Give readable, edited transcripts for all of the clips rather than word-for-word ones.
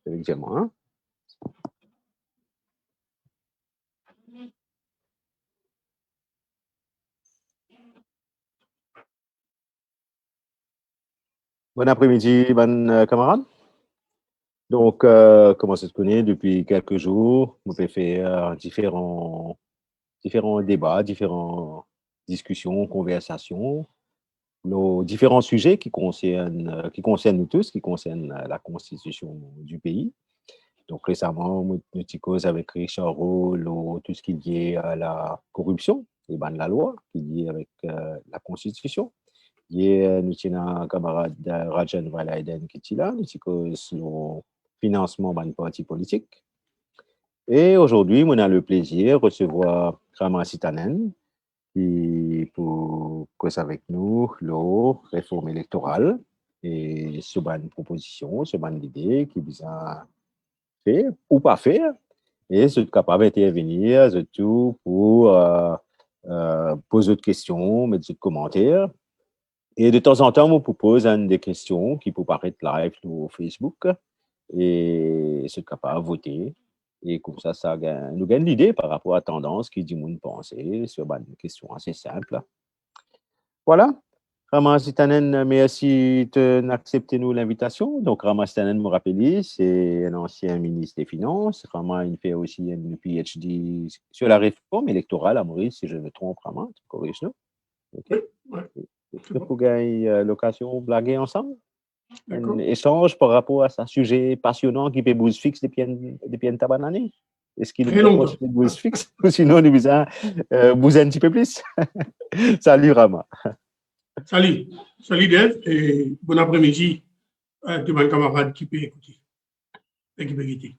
Effectivement. Hein? Bon après-midi, bonne camarade. Donc, comment ça se connaît depuis quelques jours? On peut faire différents débats, différentes discussions, conversations, nos différents sujets qui concernent nous tous, qui concernent la constitution du pays. Donc, récemment, nous avons causé avec Richard Roll tout ce qui est lié à la corruption, et ben, la loi, qui est lié avec la constitution. Hier, nous avons un camarade Rajan Valaiden qui est là, nous avons le financement d'un parti politique. Et aujourd'hui, on a le plaisir de recevoir Rama Sitanen, qui pour cause avec nous la réforme électorale et sur une proposition, sur une idée qui vise à faire ou pas faire, et c'est capable d'intervenir surtout pour poser des questions, mettre des commentaires. Et de temps en temps, on propose des questions qui peuvent paraître live sur Facebook et c'est capable de voter. Et comme ça nous gagne l'idée par rapport à la tendance qui dit monde penser sur une question assez simple. Voilà. Rama Sitanen, merci d'accepter l'invitation. Donc, Rama Sitanen, me rappelle, c'est un ancien ministre des Finances. Rama, il fait aussi un PhD sur la réforme électorale à Maurice, si je me trompe, Rama, tu corriges, non? OK. Pour gagner l'occasion de blaguer ensemble. Un échange par rapport à ce sujet passionnant qui peut vous fixer depuis une tabac d'année. Est-ce qu'il vous fixe ou sinon il vous a bouger un petit peu plus? Salut Rama. Salut Dave et bon après-midi à tous mes camarades qui peuvent écouter et qui peuvent écouter.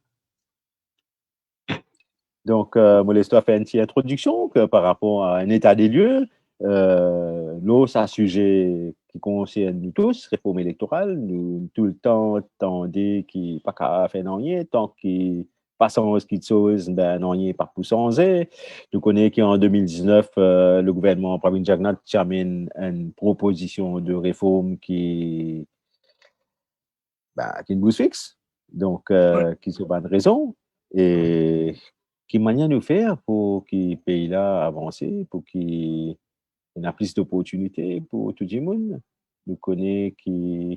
Donc, je laisse toi faire une petite introduction par rapport à un état des lieux. Là, c'est un sujet qui concerne nous tous, réforme électorale. Nous, tout le temps, attendons qu'il n'y ait pas qu'à faire rien, tant qu'il passe en ce qui chose, ben, non, il n'y a pas pour changer. Nous connaissons qu'en 2019, le gouvernement Pravin Jagnnath amène une proposition de réforme qui est une bouse fixe, donc qui se pas de raison. Et qui manière de faire pour que le pays-là avance, pour qu'il y ait plus d'opportunités pour tout le monde. Nous connaissons que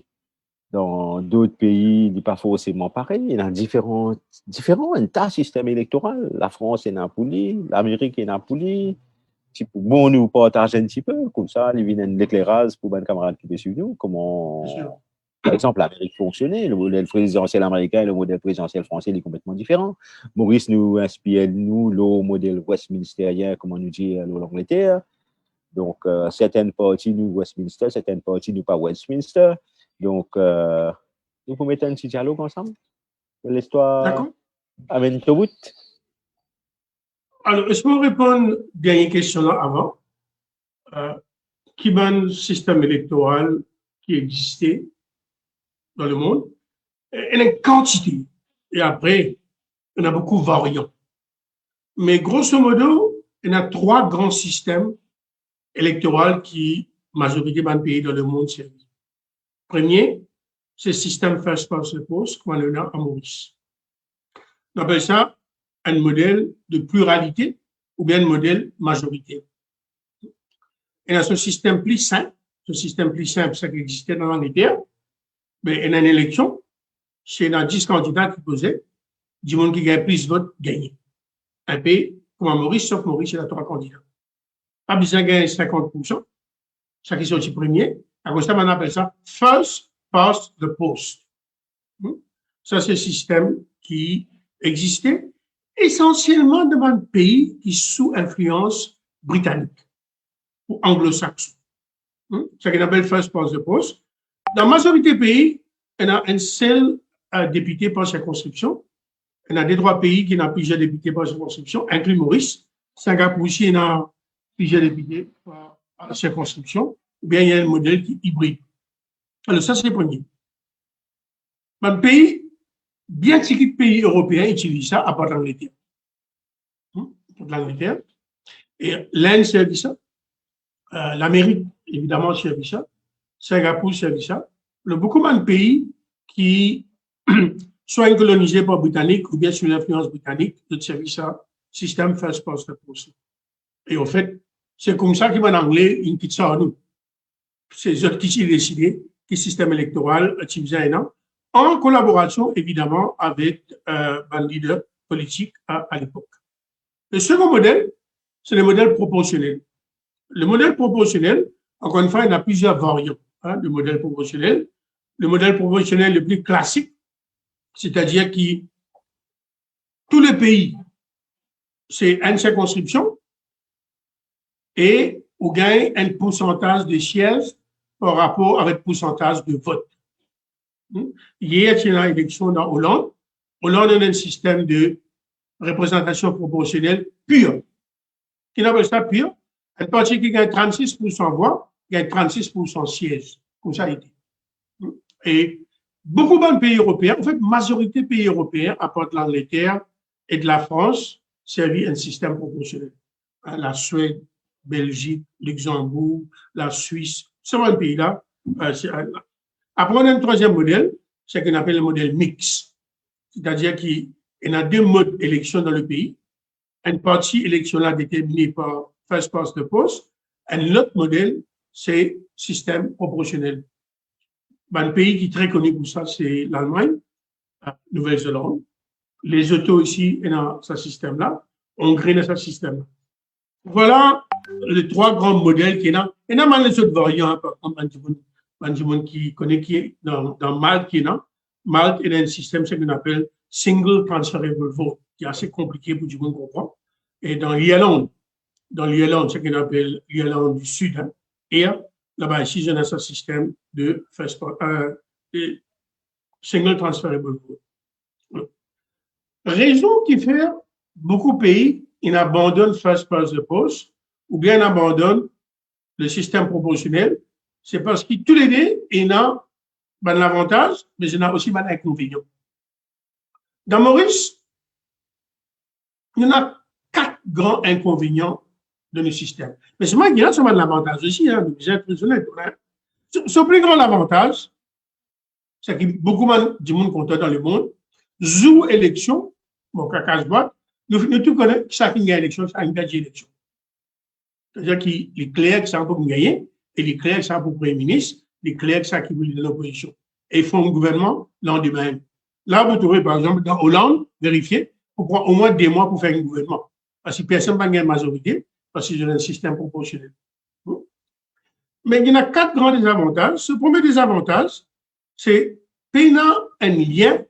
dans d'autres pays, il n'est pas forcément pareil. Il y a différents tas de systèmes électoraux. La France est Napoli, l'Amérique est Napoli. Bon, nous partageons un petit peu, comme ça, il y a un éclairage pour un camarade qui est sur nous, comment, par exemple, l'Amérique fonctionnait. Le modèle présidentiel américain et le modèle présidentiel français est complètement différent. Maurice nous inspire, le modèle westminsterien, comment nous dit l'Angleterre. Donc, certaines parties, nous, Westminster, certaines parties, nous, pas Westminster. Donc, nous pouvons mettre un petit dialogue ensemble. L'histoire amène tout bout. Alors, est-ce qu'on répond à la dernière question là avant? Qui est un système électoral qui existait dans le monde? Il y a une quantité. Et après, il y en a beaucoup variants. Mais grosso modo, il y a 3 grands systèmes électoraux qui, majorité dans les pays dans le monde, servit. Premier, c'est le système first past the post, comme on a à Maurice. On appelle ça un modèle de pluralité ou bien un modèle majoritaire. Et dans ce système plus simple, ça qui existait dans l'Angleterre, mais il y a une élection, c'est dans 10 candidats qui posaient, 10 monde qui gagne plus de votes, gagne. Un pays comme à Maurice, sauf Maurice, il y a 3 candidats. Pas besoin de gagner 50%, ça qui sorti premier. À cause de ça, on appelle ça first past the post. Ça, c'est le système qui existait essentiellement dans un pays qui est sous influence britannique ou anglo-saxon. Ça qu'on appelle first past the post. Dans la majorité des pays, il y a un seul député par circonscription. Il y a des 3 pays qui ont plusieurs députés par circonscription, inclus Maurice. Singapour aussi, il y a plusieurs députés par circonscription. Ou bien il y a un modèle qui est hybride. Alors, ça, c'est le premier. Un pays, bien que les pays européens utilisent ça à part l'Angleterre. L'Angleterre. Et l'Inde servit ça. L'Amérique, évidemment, servit ça. Singapour servit ça. Beaucoup de pays qui soit colonisé par Britanniques ou bien sous l'influence britannique, de service à système first past the post. Et en fait, c'est comme ça qu'il en anglais, une petite sorte nous. C'est eux qui ont décidé que le système électoral utilisé en collaboration évidemment avec un leader politique à l'époque. Le second modèle, c'est le modèle proportionnel. Le modèle proportionnel, encore une fois, il y a plusieurs variants de modèle proportionnel. Le modèle proportionnel le plus classique, c'est-à-dire que tous les pays, c'est une circonscription et on gagne un pourcentage de sièges par rapport avec le pourcentage de vote. Hier, il y a une élection dans Hollande. Hollande a un système de représentation proportionnelle pure. Qui appelle ça pure? Un parti qui gagne 36% voix gagne 36% sièges. Comme ça a été. Et beaucoup de pays européens, en fait, majorité des pays européens, à part l'Angleterre et de la France, servi un système proportionnel. La Suède, Belgique, Luxembourg, la Suisse, ce sont pays là. Après, on a un troisième modèle, c'est ce qu'on appelle le modèle mix. C'est-à-dire qu'il y a deux modes d'élection dans le pays. Une partie électorale déterminée par first past the post. Un autre modèle, c'est système proportionnel. Un pays qui est très connu pour ça, c'est l'Allemagne, Nouvelle-Zélande. Les autos ici, dans ce système-là. Hongrie dans ce système-là. Voilà les trois grands modèles qu'il y a. Et dans les autres variants, par exemple, qui connaît qui est dans Malte, qui est là. Malte est un système, ce qu'on appelle single transferable vote, qui est assez compliqué pour tout le monde comprendre. Et dans l'Irlande, ce qu'on appelle l'Irlande du Sud, hein, et là-bas, ici, j'ai un système de single transferable vote. Raison qui fait beaucoup de pays, ils abandonnent first past the post ou bien abandonnent le système proportionnel, c'est parce que tous les deux, ils ont un avantage, mais ils ont aussi un inconvénient. Dans Maurice, il y en a 4 grands inconvénients de nos systèmes. Mais c'est moi qui ai un avantage aussi, hein, vous êtes très honnête. Ce plus grand avantage, c'est que beaucoup de monde compte dans le monde, zou élection, bon, caca boîte, nous tous connaissons chacun gagne élection, chacun gagne élection. C'est-à-dire que les clercs sont pour gagner, et les clercs sont pour premier ministre, les clercs sont qui veulent de l'opposition. Et ils font un gouvernement le lendemain. Là, vous trouvez, par exemple, dans Hollande, vérifiez, il faut au moins 2 mois pour faire un gouvernement. Parce que personne n'a pas une majorité, parce qu'ils ont un système proportionnel. Mais il y en a 4 grands désavantages. Ce premier désavantage, c'est qu'il y a un lien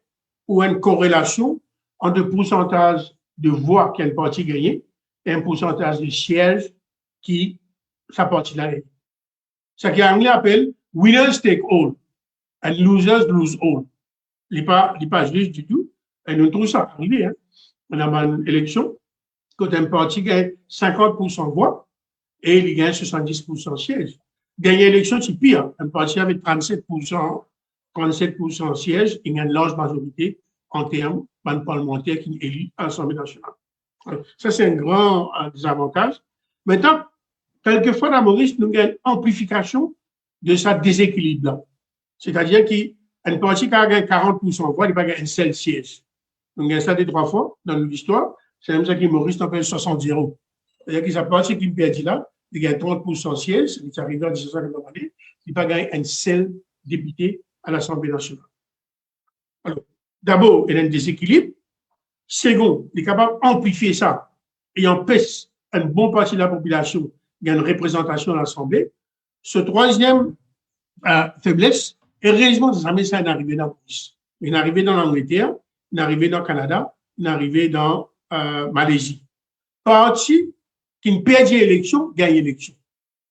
ou une corrélation entre le pourcentage de voix qu'un parti gagne et un pourcentage de sièges qui sa partie-là gagne. Ce qu'en anglais appelle winners take all and losers lose all. Il n'est pas juste du tout. Et nous trouvons ça arrivé. Hein. On a une élection, quand un parti gagne 50% de voix et il gagne 70% de sièges. Gagner l'élection, c'est pire. Un parti avec 37% de sièges, il gagne une large majorité en termes de parlementaires qui sont élus à l'Assemblée nationale. Ça, c'est un grand désavantage. Maintenant, quelquefois, dans Maurice, nous avons une amplification de ce déséquilibre-là. C'est-à-dire qu'un parti qui a gagné 40% de voix, il n'a pas gagné un seul siège. Donc, il y a ça 3 fois dans l'histoire. C'est comme ça que Maurice appelle 60-0. C'est-à-dire que sa parti qui perd là, il gagne 30% de sièges, c'est arrivé en 1990, il n'a pas gagné un seul député à l'Assemblée nationale. Alors, d'abord, il y a un déséquilibre. Second, il est capable d'amplifier ça et empêche une bonne partie de la population qui a une représentation à l'Assemblée. Ce troisième faiblesse, heureusement, ça n'est arrivé dans Maurice. Il est arrivé dans l'Angleterre, il est arrivé dans le Canada, il est arrivé dans Malaisie. Parti qui ne perd l'élection, gagne l'élection.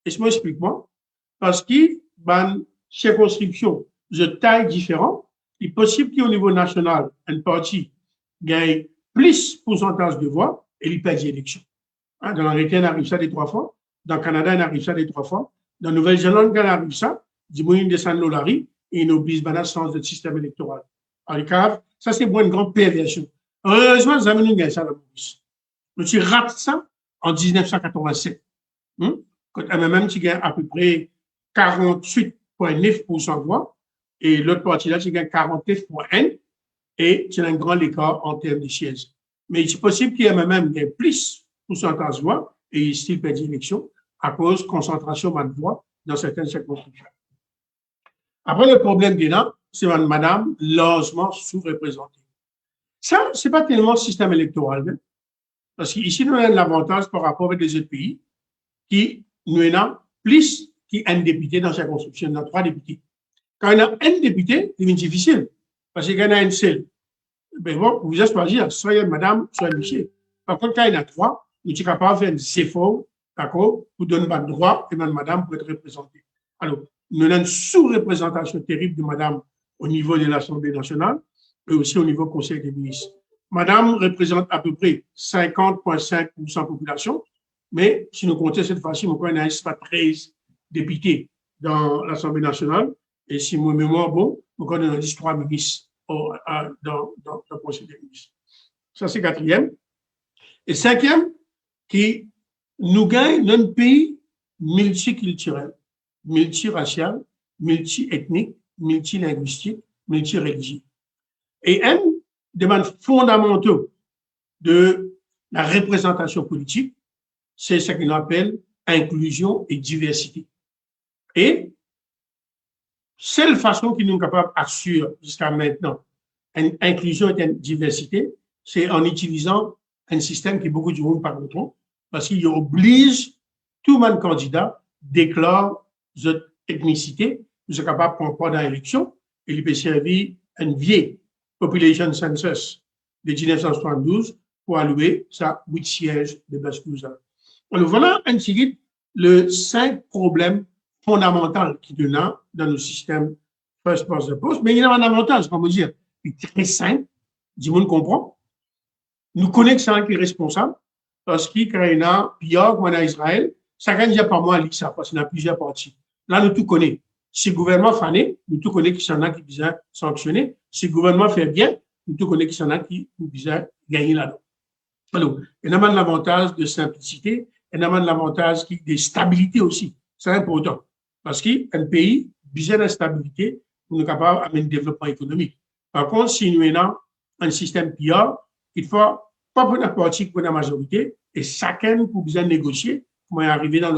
Et je m'explique-moi. Parce qu'il y a une circonscription de taille différente. Il est possible qu'au niveau national, un parti gagne plus pourcentage de voix et il perd l'élection. Dans l'Angleterre, il arrive ça 3 fois. Dans le Canada, il arrive ça 3 fois. Dans la Nouvelle-Zélande, il arrive ça. Du moins, il descend de l'Olari et il oblige à sens de système électoral. Alors, ça, c'est une grande perversion. Heureusement, nous avons gagné ça dans le Maurice. Nous rate ça en 1987. Quand MMM qui gagne à peu près 48,9% de voix et l'autre parti là qui gagne 49,1%. et c'est un grand écart en termes de sièges. Mais c'est possible qu'il y ait même des plus pourcentage de voix et il style perd l'élection à cause de concentration de voix dans certaines circonscriptions. Après, le problème qu'il y a, c'est madame largement sous-représentée. Ça, c'est pas tellement le système électoral, hein, parce qu'ici, nous avons l'avantage par rapport à des autres pays qui nous avons plus qu'un député dans chaque construction, dans 3 députés. Quand on a un député, c'est difficile, parce qu'il y en a un seul. Ben bon, vous allez choisir, soit madame, soit monsieur. Par contre, quand il y en a 3, nous sommes capables de faire des efforts, d'accord, pour donner le droit et madame pour être représentée. Alors, nous avons une sous-représentation terrible de madame au niveau de l'Assemblée nationale et aussi au niveau du Conseil des ministres. Madame représente à peu près 50,5% de la population, mais si nous comptons cette fois-ci, nous avons 13 députés dans l'Assemblée nationale et si mon mémoire bon, nous avons 13 ministres dans le Conseil des ministres. Ça, c'est 4e. Et 5e, qui nous gagne dans un pays multiculturel, multiracial, multiethnique, multilinguistique, multireligieux. Et un des fondamentaux de la représentation politique, c'est ce qu'on appelle inclusion et diversité. Et seule façon qui nous est capable d'assurer jusqu'à maintenant une inclusion et une diversité, c'est en utilisant un système qui est beaucoup du monde par contre, parce qu'il oblige tout le candidat déclare cette ethnicité, vous êtes capable de prendre part dans l'élection, et il peut servir une vieille population census de 1972 pour allouer ça 8 sièges de Basse-Cousin. Alors voilà un petit le 5 problèmes fondamentaux qui donnent dans le système first past the post, mais il y a un avantage, comment dire, il est très simple, du monde comprend. Nous connaissons qui est responsable, parce qu'il y a un pire comme en Israël, ça gagne déjà par mois ça, parce qu'il y a plusieurs parties. Là, nous tout connaissons. Si le gouvernement fané, nous tout connaissons qu'il y en a qui besoin sanctionner. Si le gouvernement fait bien, nous tout connaissons qu'il y en a qui besoin gagner là-dedans. Alors, il y a l'avantage de simplicité, il y a l'avantage de stabilité aussi. C'est important. Parce qu'un pays, besoin de stabilité, pour nous capable d'amener le développement économique. Par contre, si nous avons un système pire, il faut pas pour la partie pour la majorité, et chacun pour besoin négocier comment est arrivé dans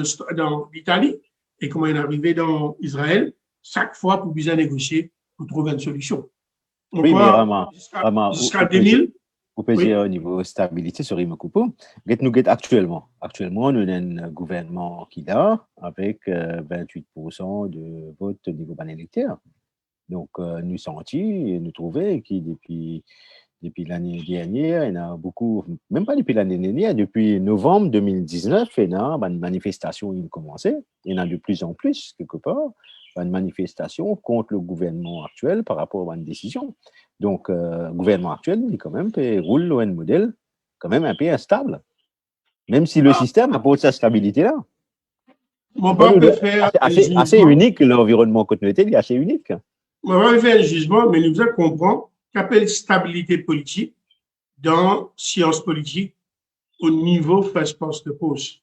l'Italie et comment est arrivé dans Israël, chaque fois pour besoin négocier pour trouver une solution. Donc, oui, mais vraiment, jusqu'à 2000. Vous pouvez dire au niveau stabilité, sur Imekupo, nous actuellement, nous avons un gouvernement qui a avec 28% de vote au niveau électeur. Donc, nous sentis et nous trouvons que depuis l'année dernière, il y a beaucoup, même pas depuis l'année dernière, depuis novembre 2019, il y a une manifestation qui a commencé. Il y en a de plus en plus, quelque part, une manifestation contre le gouvernement actuel par rapport à une décision. Donc, le gouvernement actuel, il quand même roule un modèle quand même un peu instable. Même si le système apporte sa stabilité-là. Mon père peut faire assez unique, l'environnement continuité, il est assez unique. On va faire un jugement, mais nous devons comprendre qu'appelle stabilité politique dans sciences politiques au niveau first past the post.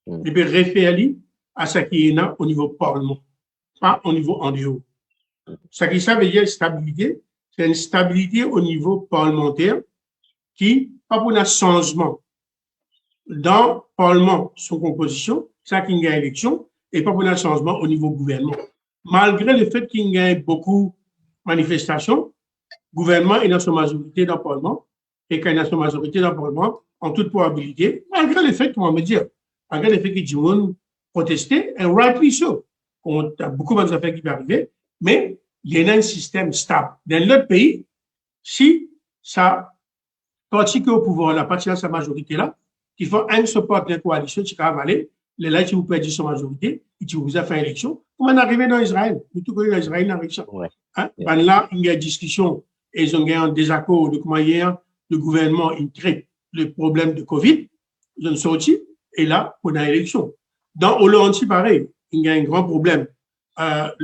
Il peut référer à ce qui est là au niveau parlement, pas au niveau en dehors. Ce qui ça veut dire stabilité, c'est une stabilité au niveau parlementaire qui, pas pour un changement dans le Parlement, son composition, ça qui gagne élection, et pas pour un changement au niveau gouvernement. Malgré le fait qu'il y ait beaucoup de manifestations, le gouvernement est dans sa majorité dans le Parlement, et quand il a sa majorité dans le Parlement, en toute probabilité, malgré le fait, comment me dire, malgré le fait que du monde protestait, et rightly so, on a beaucoup d'affaires qui peuvent arriver, mais il y a un système stable. Dans l'autre pays, si ça parti qui est au pouvoir, la partie de sa majorité-là, qu'il faut un support de la coalition qui va avaler, les là, qui vous perdez sa majorité, et qui vous a fait élection, comment on est arrivé dans Israël? Nous tous connaissons Israël dans l'élection. Ouais. Hein? Ben là, il y a une discussion, et ils ont un désaccord de comment hier, le gouvernement, il traite le problème de Covid, ils ont sorti, et là, on a élection. Dans Hollande, pareil, il y a un grand problème, la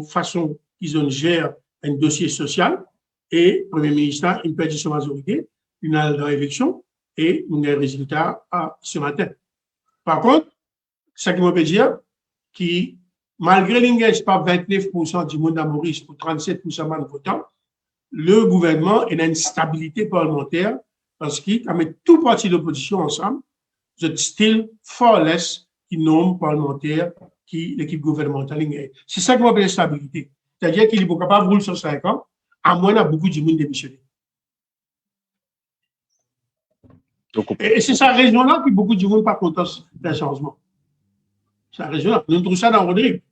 façon qu'ils ont géré un dossier social, et le Premier ministre, il perd sa majorité, il a dans l'élection, et on a un résultat ce matin. Par contre, ce qui me peut dire, que malgré l'engagement pas 29% du monde à Maurice pour 37% de votants, le gouvernement et une stabilité parlementaire parce qu'il met tout parti d'opposition ensemble, c'est still far less qui nombre parlementaire qui l'équipe gouvernementale. C'est ça qui m'appelle stabilité. C'est-à-dire qu'il n'est pas capable de rouler sur 5 ans, à moins qu'il y a beaucoup de monde démissionné. Et c'est sa raison-là que beaucoup de monde pas content d'un changement. C'est la raison-là. Nous trouvons ça dans Rodrigue.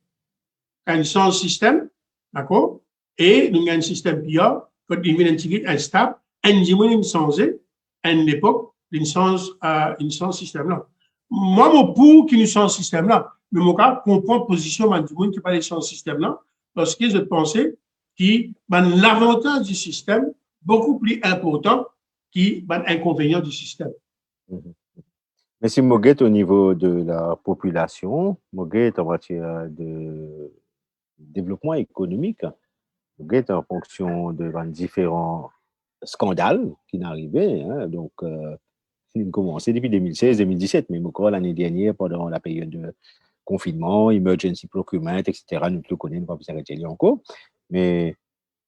Il y a un sans système, d'accord? Et nous avons un système pire, quand il y a un ticket instable, un dimanche changé, à une époque, une sans système-là. Moi, mon pour qui nous sans système-là, mais mon cas, comprend position, man, du monde qui parle de sans système-là, parce que je pensais que l'avantage du système, beaucoup plus important que l'inconvénient du système. Mais si Moguet au niveau de la population, Moguet en matière de développement économique, Moguet en fonction de différents scandales qui n'arrivaient, hein, donc il a commencé depuis 2016-2017, mais encore l'année dernière, pendant la période de confinement, emergency procurement, etc., nous le connaissons, nous ne pouvons pas s'arrêter encore, mais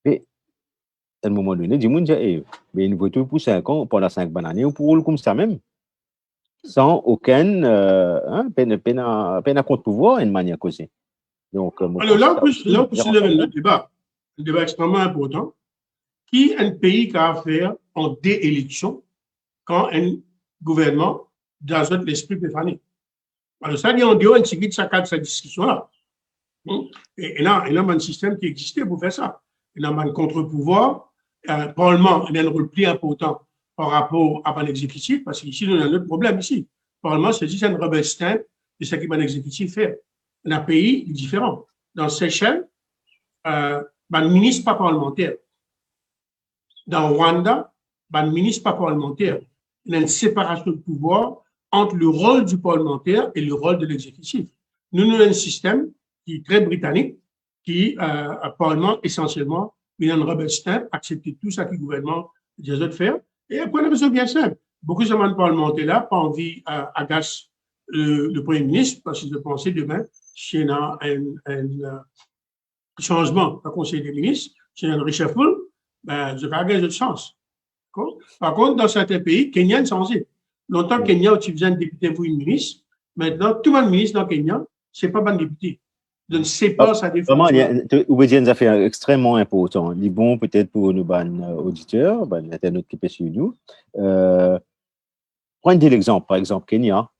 à un moment donné, du monde dit, mais une voiture pour 5 ans, pendant 5 bonnes années, ou pour comme ça même, sans aucune peine à contre-pouvoir, une manière causée. Donc, alors là, on peut soulever le débat extrêmement important, qui est un pays qui a affaire en déélection quand un gouvernement d'azote l'esprit péfanique. Alors ça dit en dehors, un petit de cette discussion-là. Et là, il y a un système qui existait pour faire ça. Il y a un contre-pouvoir. Le Parlement a un rôle plus important par rapport à l'exécutif, parce qu'ici, nous avons un autre problème ici. Le Parlement, c'est juste un rebelle stamp de ce que l'exécutif fait. Un pays est différent. Dans Seychelles, le ministre pas parlementaire. Dans Rwanda, le ministre pas parlementaire. Il y a une séparation de pouvoir entre le rôle du parlementaire et le rôle de l'exécutif. Nous avons un système qui est très britannique, qui a Parlement essentiellement, il y a un rebelle stamp, accepter tout ça que le gouvernement des autres faire. Et après, une raison bien simple. Beaucoup de parlementaires là, pas envie agace le Premier ministre, parce qu'ils ont pensé demain, s'il y a un changement au Conseil des ministres, s'il y a un reshuffle, ben, je vais gagner de chance. Par contre, dans certains pays, Kenya a changé. Longtemps, Kenya, tu faisais un député pour une ministre. Maintenant, tout le monde ministre dans Kenya, c'est pas un député. Je ne sais pas sa défense. Vraiment, il y a une affaire extrêmement importante. Il est bon peut-être pour nos auditeurs, internautes qui pèsent sur nous. Prenez l'exemple, par exemple, Kenya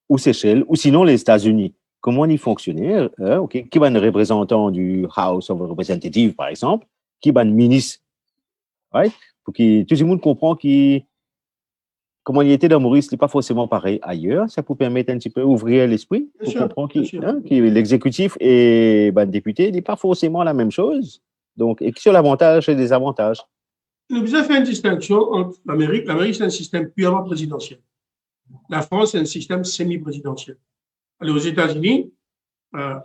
ou Seychelles, ou sinon les États-Unis. Comment ils fonctionnaient, qui va un représentant du House of Representatives, par exemple, qui va un ministre, right? Pour que tout le monde comprend comment il était dans Maurice, n'est pas forcément pareil ailleurs. Ça peut permettre un petit peu d'ouvrir l'esprit pour comprendre que l'exécutif et le député n'est pas forcément la même chose. Donc, et sur l'avantage et les désavantages. Nous avons fait une distinction entre l'Amérique. L'Amérique, c'est un système purement présidentiel. La France, c'est un système semi-présidentiel. Alors, aux États-Unis,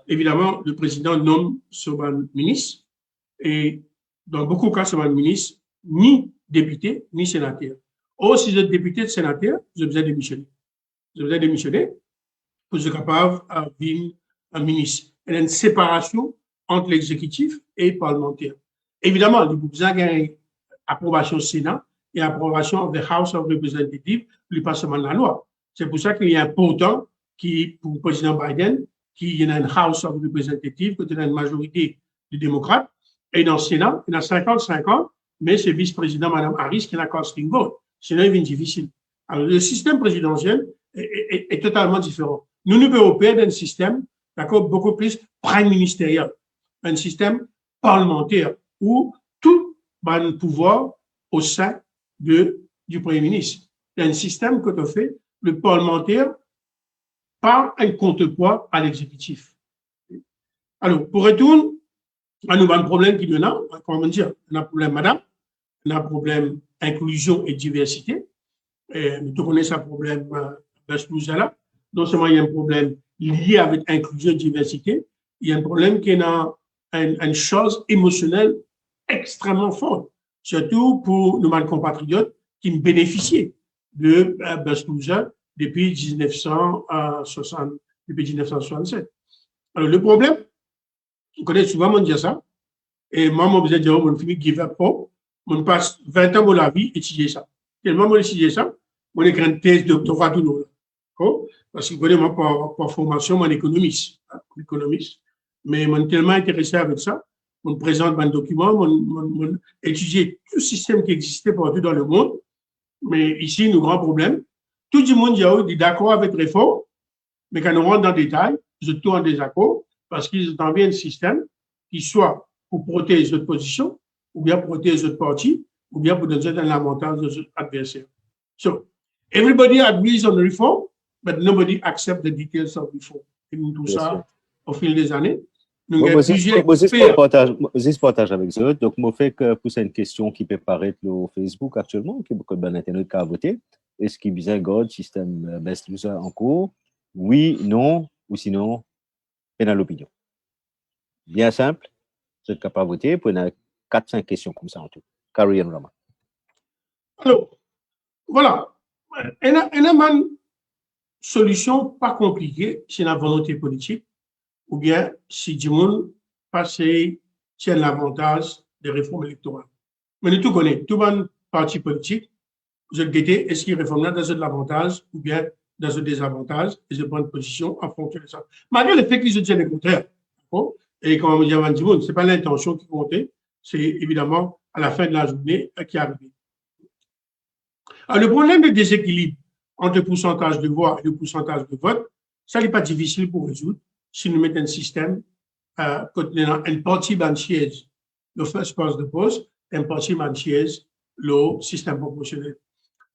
évidemment, le président nomme son ministre. Et dans beaucoup de cas, son ministre, ni député, ni sénateur. Or, si vous êtes député de sénateur, vous avez besoin de démissionner. Vous avez besoin de démissionner pour être capable de un ministre. Il y a une séparation entre l'exécutif et le parlementaire. Évidemment, vous avez besoin d'une approbation du Sénat et approbation de House of Representatives, plus pas seulement de la loi. C'est pour ça qu'il est important pour le président Biden qu'il y ait une House of Representatives, qu'il y ait une majorité de démocrates. Et dans le Sénat, il y a 50-50, mais c'est vice-président Mme Harris qui a la casting vote. Sinon, il est difficile. Alors, le système présidentiel est totalement différent. Nous, l'Union européenne, a un système, d'accord, beaucoup plus prime ministériel, un système parlementaire où tout va le pouvoir au sein du Premier ministre. Il y a un système que tu fait, le parlementaire par un contrepoids à l'exécutif. Alors, pour retourner à nous, un problème qu'il y en a, comment dire, on a un problème, madame, on a un problème inclusion et diversité. Nous connaissons un problème là. Non seulement il y a un problème lié avec inclusion et diversité, il y a un problème qui est une chose émotionnelle extrêmement forte, surtout pour nos compatriotes qui bénéficiaient de Bastouza depuis 1967. Alors, le problème, on connaît souvent, on dit ça, et moi, je disais, on finit give up hope, On passe 20 ans de la vie étudier ça. Tellement on étudier ça, on écrit une thèse de doctorat tout le monde. Parce que moi, par formation, mon économiste. Mais on est tellement intéressé avec ça, on présente un document, on étudie tout le système qui existait partout dans le monde. Mais ici, nous grand problème. Tout le monde est d'accord avec réforme, mais quand on rentre dans le détail, ils sont tous en désaccord parce qu'ils ont envie un système qui soit pour protéger notre position, ou bien pour protéger notre parti, ou bien pour donner un avantage de notre adversaire. So, everybody agrees on the reform, but nobody accepts the details of reform. Et nous, tout ça, au fil des années, nous avons plusieurs experts. Vous partagez avec eux. Donc, moi, fait que pour une question qui peut paraître sur Facebook actuellement, qui est beaucoup d'internet qui a voté. Est-ce qu'il y a un système best user en cours? Oui, non, ou sinon, pénal l'opinion. Bien simple, vous êtes capable de voter pour 4-5 questions comme ça en tout. Carrie Rama. Alors, voilà. Une solution pas compliquée, c'est la volonté politique, ou bien si du monde passer sur l'avantage des réformes électorales. Mais nous tout connaissons, tout le parti politique, vous êtes guetté, est-ce qu'il réforme dans l'avantage ou bien dans un désavantage, et je prends une position en fonction de ça. Malgré le fait qu'ils se tiennent le contraire. Et comme on dit avant du monde, ce n'est pas l'intention qui comptait, c'est évidemment à la fin de la journée qui est arrivé. Alors, le problème de déséquilibre entre le pourcentage de voix et le pourcentage de vote, ça n'est pas difficile pour résoudre si nous mettons un système contenant une partie banchière, le first past the post, une partie banchière, le système proportionnel.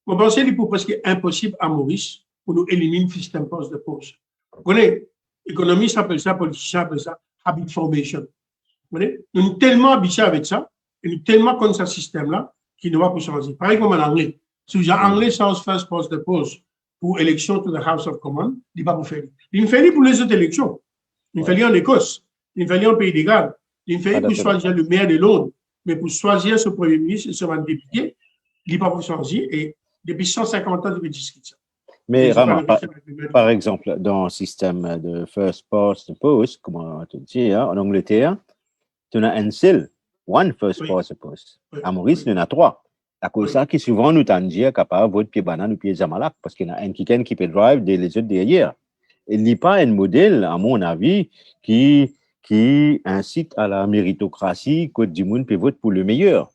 Je pense qu'il est presque impossible à Maurice pour nous éliminer le système post de poste. Vous connaissez, économistes appellent ça, politiciens appellent ça habit formation. Vous voyez, nous sommes tellement habitués avec ça, et nous sommes tellement contre ce système-là, qu'il ne va pas changer. Pareil comme en anglais. Si vous avez anglais sans first post de poste pour élection to the House of Commons, il ne va pas faire. Il fait pour les autres élections. Il fait en Écosse, il fait en Pays de Galles, il fait pour choisir le maire de Londres, mais pour choisir ce premier ministre et ce député, il ne va pas changer. Et depuis 150 ans, il discute ça. Mais Rama, par exemple, dans le système de first past the post, comme on te dit, en Angleterre, tu as un seul, one first past the post. À Maurice, il y en a 3. À cause de ça, qui souvent nous t'en dit capable de voter pied banane ou pied zamalak, parce qu'il y en a un qui peut drive des les autres derrière. Il n'y a pas un modèle, à mon avis, qui incite à la méritocratie, que du monde peut voter pour le meilleur.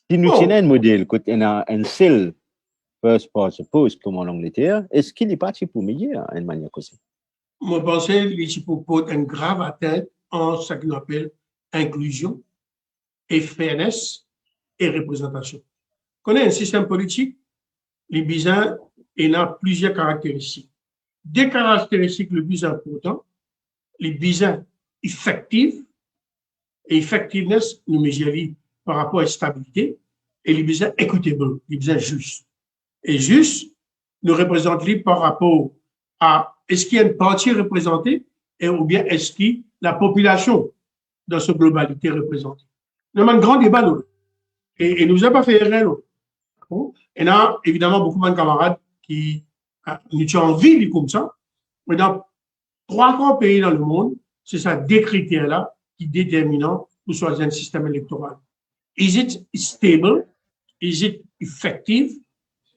Si nous tenons un modèle, quand on a un seul first past the post, comme en Angleterre, est-ce qu'il est parti pour meilleur, d'une manière comme ça? Moi, je pense qu'il peut porter une grave atteinte en ce qu'on appelle inclusion et fairness et représentation. Quand on a un système politique, les bisins, il a plusieurs caractéristiques. Des caractéristiques les plus importantes, les bisins effectifs et effectiveness, nous mesurons par rapport à la stabilité, et les bisins équitable, les bisins justes. Et juste, nous représentons par rapport à est-ce qu'il y a une partie représentée et ou bien est-ce que la population dans cette globalité représentée. Nous avons un grand débat, nous. Et nous n'avons pas fait rien. Et là, évidemment, beaucoup de camarades qui nous ont envie de comme ça. Mais dans 3 grands pays dans le monde, c'est ça, des critères-là qui déterminent pour choisir un système électoral. Is it stable? Is it effective?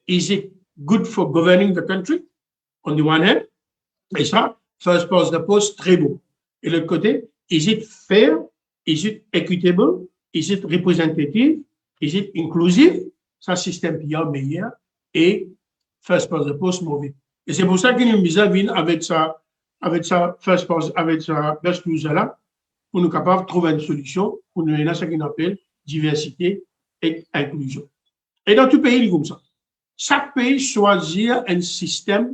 Is it good for governing the country? On the one hand. Et ça, first past the post, très beau. Et de l'autre côté, is it fair? Is it equitable? Is it representative? Is it inclusive? Ça, système qui est meilleur et first past the post mauvais. Et c'est pour ça que nous misons avec ça first past, avec ça best user là, pour nous capables de trouver une solution pour nous donner ce qu'on appelle diversité et inclusion. Et dans tout pays, il est comme ça. Chaque pays choisit un système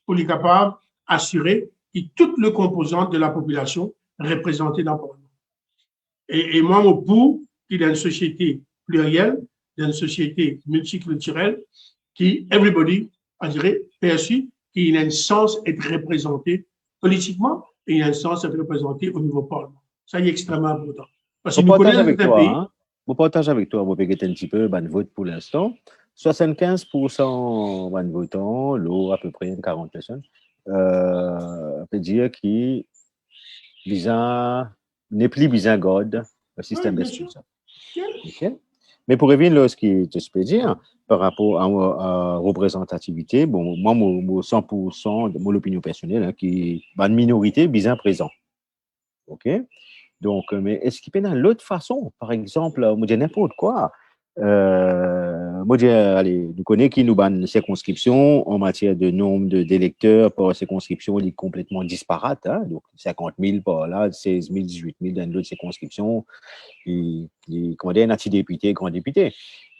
pour être capable d'assurer que toutes les composantes de la population représentées dans le Parlement. Et moi, mon pour qu'il y ait une société plurielle, dans une société multiculturelle, qui, everybody, on dirait, perçu qu'il a un sens d'être représenté politiquement et il a un sens d'être représenté au niveau parlement. Ça est extrêmement important. Parce que nous connaissons avec toi, pays, je partage avec toi, je vais un petit peu de vote pour l'instant. 75% de votants, l'eau à peu près 40 personnes, peut dire qu'il n'est plus besoin God, le système de ça. Okay? Mais pour revenir là, ce qui te peut dire, par rapport à la représentativité, bon, moi, 100% de mon opinion personnelle, hein, qui est une minorité bien présent. OK? Donc, mais est-ce qu'il peut y avoir l'autre façon? Par exemple, moi, je dis n'importe quoi. Moi, je dis, allez, nous connaissons qui nous banne circonscription en matière de nombre d'électeurs par circonscription, il est complètement disparate. Hein? Donc, 50 000 par là, 16 000, 18 000 dans d'autres circonscriptions. Comment dire, un petit député, grand député.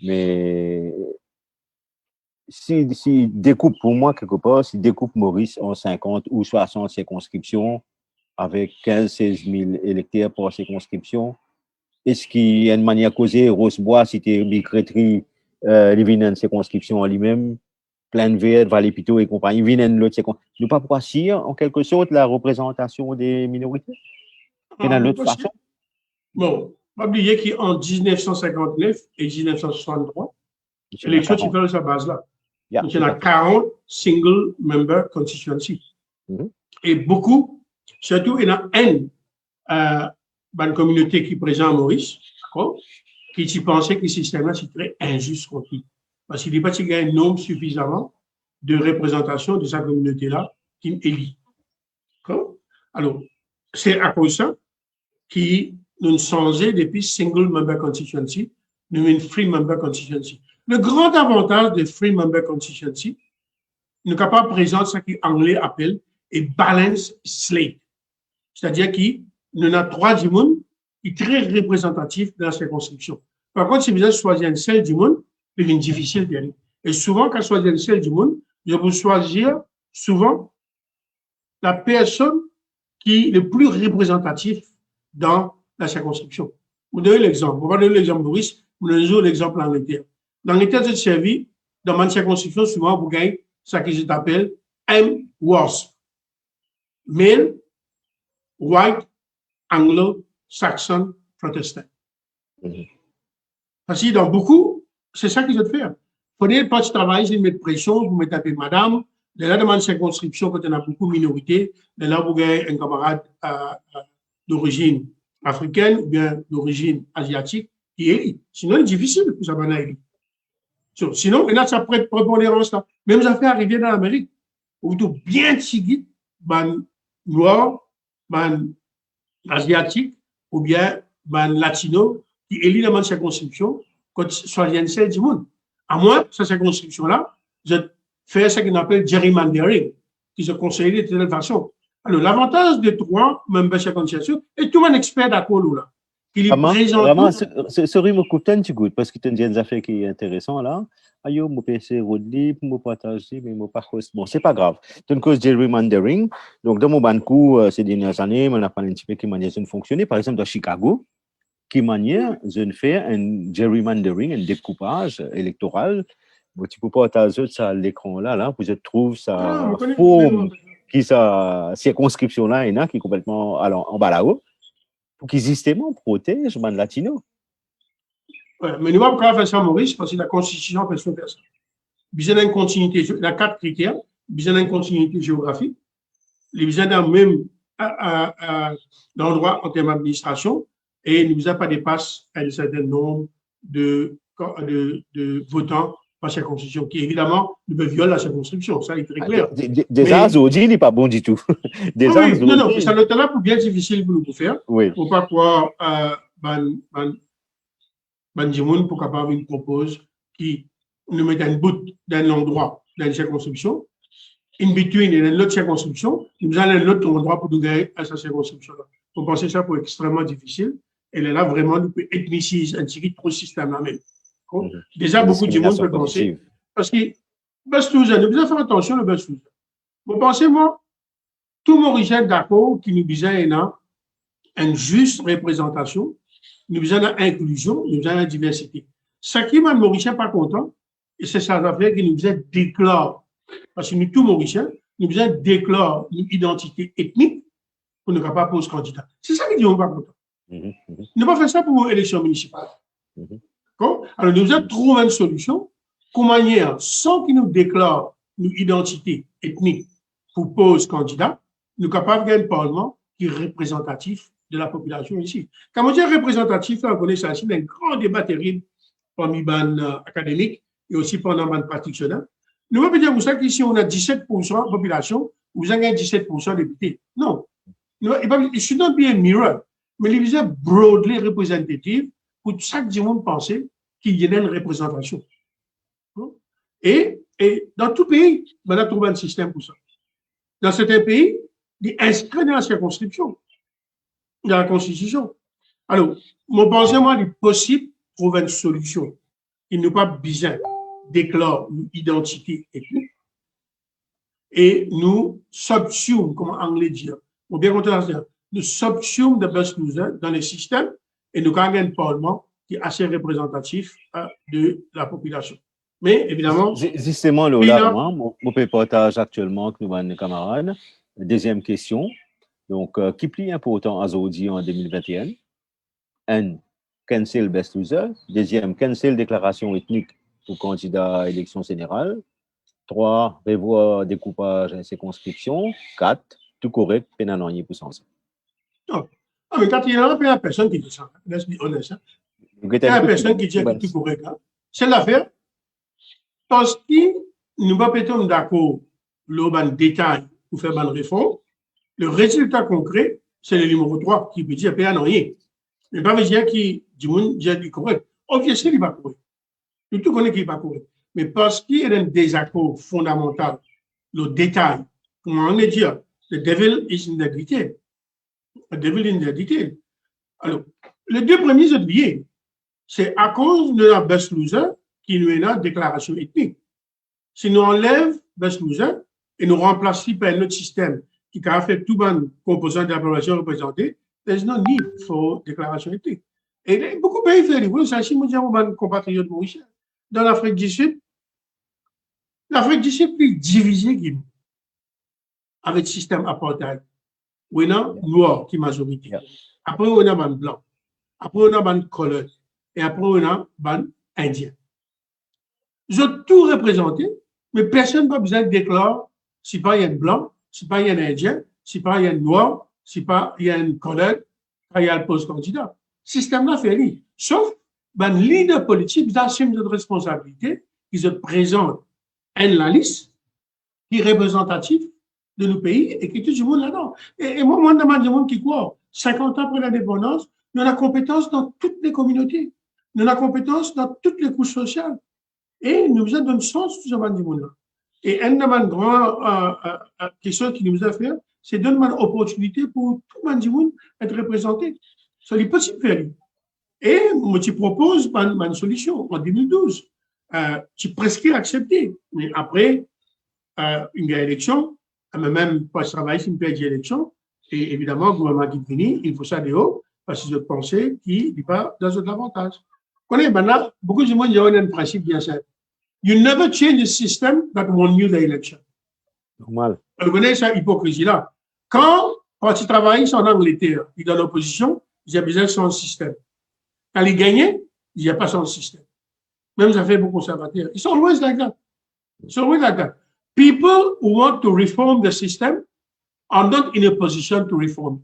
Mais si découpe, pour moi, quelque part, si découpe Maurice en 50 ou 60 circonscriptions avec 15-16 000 électeurs par circonscription, est-ce qu'il y a une manière causée, Rosebois, Cité Bicréterie, les viennent circonscription en lui-même, Plaine Verte, Vallée-Pito et compagnie, viennent l'autre circonscription. Nous pas poursuivre, en quelque sorte, la représentation des minorités? Et dans l'autre façon? Bon, pas oublier qu'en 1959 et 1963, l'élection se fait de sa base-là. Donc, il y en a 40 single member constituency. Et beaucoup, surtout, il y en a une communauté qui est présente à Maurice, qui pensait que le système-là, c'est très injuste contre lui. Parce qu'il n'est pas qu'il y a un nombre suffisamment de représentation de sa communauté-là qui élit. Alors, c'est à cause de ça qui nous changé depuis single member constituency, nous une free member constituency. Le grand avantage de free member constituency, nous sommes capables de présenter ce qu'anglais appelle a balance slate. C'est-à-dire qu'il y en a 3 du monde qui est très représentatif dans la circonscription. Par contre, si vous avez choisi un seul du monde, c'est difficile d'y aller. Et souvent, quand vous choisissez un seul du monde, je vous choisir souvent la personne qui est le plus représentatif dans la circonscription. Vous donnez l'exemple. On va donner l'exemple Maurice, vous donnez l'exemple Angleterre. L'Angleterre, c'est servi dans ma circonscription, souvent, vous gagnez ce qui s'appelle M-WASP. Male, White, Anglo-Saxon, Protestant. Parce que dans beaucoup, c'est ça qu'ils veulent faire. Il faudrait pas travailler, c'est mettre pression, vous mettez appelé madame, de là, dans ma circonscription, quand on a beaucoup de minorités, de là, vous gagnez un camarade d'origine africaine ou bien d'origine asiatique qui est. Sinon, c'est difficile pour ça va élit. Sinon, il y a sa prépondérance là. Même ça fait arriver dans l'Amérique. Où tout bien tigit, ban noir, ban asiatique ou bien ban latino qui élit dans ma circonscription quand soit il y a une seule du monde. À moi, cette circonscription là, je fais ce qu'on appelle gerrymandering, qui se conseille de telle façon. Alors, l'avantage de 3 membres circonscription, et tout le monde expert d'accord là. Vraiment, ce rythme coûte tu goûtes, parce que tu as des affaires qui est intéressant là. Ayo, mon PC Rodley, mon partager, mais mon pas bon, c'est pas grave. C'est une cause de gerrymandering. Donc, dans mon banco, ces dernières années, on a parlé un petit peu qui manière de fonctionner. Par exemple, dans Chicago, qui manière de faire un gerrymandering, un découpage électoral. Bon, tu peux partager ça à l'écran là, vous trouve sa forme, qui sa circonscription là, il y en a qui est complètement en bas là-haut. Pour qu'ils justement protègent les latinos. Ouais, mais nous ne pouvons pas faire ça, Maurice, parce que la Constitution fait ça. Il y a une continuité, il y a 4 critères. Il y a une continuité géographique. Il y a dans le même endroit en termes d'administration et nous n'avons pas dépassé un certain nombre de votants par circonscription, qui évidemment ne peut violer la circonscription. Ça est très clair. Déjà, Zodi n'est pas bon du tout. Déjà, oui, non, ça n'est pas bien difficile pour nous faire. Oui. Pour pas pouvoir Bandimoun pour capable une propose qui nous met un bout d'un endroit dans une circonscription, in between et dans l'autre circonscription, nous allons à l'autre endroit pour nous gagner à sa circonscription-là. Vous pensez ça pour extrêmement difficile. Et là, vraiment, nous pouvons ethniciser un petit trop système-là même. Déjà, beaucoup de monde peut penser. Parce que, Bastouza, nous devons faire attention au Bastouza. Vous pensez, moi, tout Mauricien d'accord qui nous disait une juste représentation, nous besoin d'inclusion, nous besoin de diversité. Ce qui m'a Mauricien pas content, et c'est ça l'affaire qui nous besoin déclare. Parce que nous, tous Mauriciens, nous besoin déclare une identité ethnique pour ne pas poser candidat. C'est ça qui dit on pas content. Nous pas faire ça pour l'élection municipale. Alors, nous devons trouver une solution, comment manière, sans qu'ils nous déclarent une identité ethnique pour poser candidat, nous sommes capables d'un parlement qui est représentatif de la population ici. Quand on dit représentatif, là, on connaît ça, c'est un grand débat terrible parmi les académiques et aussi pendant les pratiquants. Nous ne pouvons pas dire pour ça qu'ici, on a 17% de population, vous avez 17% de députés. Non. It should not be a mirror, mais il est broadly représentatif pour chaque monde penser qu'il y ait une représentation. Et dans tout pays, on a trouvé un système pour ça. Dans certains pays, il inscrit dans la circonscription, dans la Constitution. Alors, mon pensée, moi, il est possible de trouver une solution. Il n'est pas besoin d'éclore une identité ethnique et nous subsume, comme en anglais dit, ou bien contraire, nous subsume de best loser dans les systèmes et nous gagnons un parlement qui est assez représentatif de la population. Mais évidemment, justement, là, mon partage actuellement avec nos camarades. Deuxième question. Donc, qui est plus important à Zodi en 2021? Un, cancel best loser. Deuxième, cancel déclaration ethnique pour candidat à l'élection générale. 3, revoir découpage et circonscription. 4, tout correct, pénal pour sens. Non. Mais quand il y a une personne qui dit ça, let's be honest. Il y a une personne qui dit que tout correct. C'est l'affaire. Parce que nous ne sommes pas d'accord le détail pour faire une réforme. Le résultat concret, c'est le numéro 3 qui peut dire pénal rien. Mais pas dire qu'il dit correct. Obviously, il n'est pas correct. Tout connaît qu'il n'est pas correct. Mais parce qu'il y a un désaccord fondamental, le détail, comment on dit dire, the devil is in the detail. The devil in the detail. Alors, les deux premiers oubliés, c'est à cause de la best loser qui nous est la déclaration ethnique. Si nous enlève best loser et nous remplaçons par un autre système qui a fait tout le composant de la population représentée, there's no need for déclaration ethnique. Et beaucoup de pays font des ça, si nous disons aux compatriotes mauriciens, dans l'Afrique du Sud est divisée avec le système apartheid. On a noir qui est majorité. Après, on a ban blanc. Après, on a ban couleur. Et après, on a ban indien. Ils ont tout représenté, mais personne n'a besoin de déclarer si pas il y a un blanc, si pas il y a un indien, si pas il y a un noir, si pas il y a un couleur, quand il y a le post-candidat. Le système là fait rien. Sauf ben leader politique, ils assument notre responsabilité, ils se présentent la liste qui est représentative de nos pays et qui est tout le monde là-dedans. Et moi, je demande du monde qui croit, 50 ans après l'indépendance, nous avons la compétence dans toutes les communautés, nous avons la compétence dans toutes les couches sociales. Et nous avons donné sens tout ce monde-là. Et une des grandes questions qui nous a fait, c'est de donner une opportunité pour tout le monde être représenté. C'est possible de faire. Et moi, tu proposes une solution en 2012. Tu presque accepté. Mais après, une élection, même pas travailler sur une période d'élection, et évidemment, le gouvernement qui finit, il faut ça de haut, parce que je pensais qu'il n'est pas dans un avantage. Vous connaissez maintenant, beaucoup de monde, il y a un principe bien simple. You never change the system that won you the election. Normal. Vous connaissez cette hypocrisie-là. Quand tu travailles en Angleterre, il est dans l'opposition, il y a besoin de son système. Quand il gagne, il n'y a pas son système. Même ça fait beaucoup conservateurs. Ils sont always like that. It's always like that. People who want to reform the system are not in a position to reform.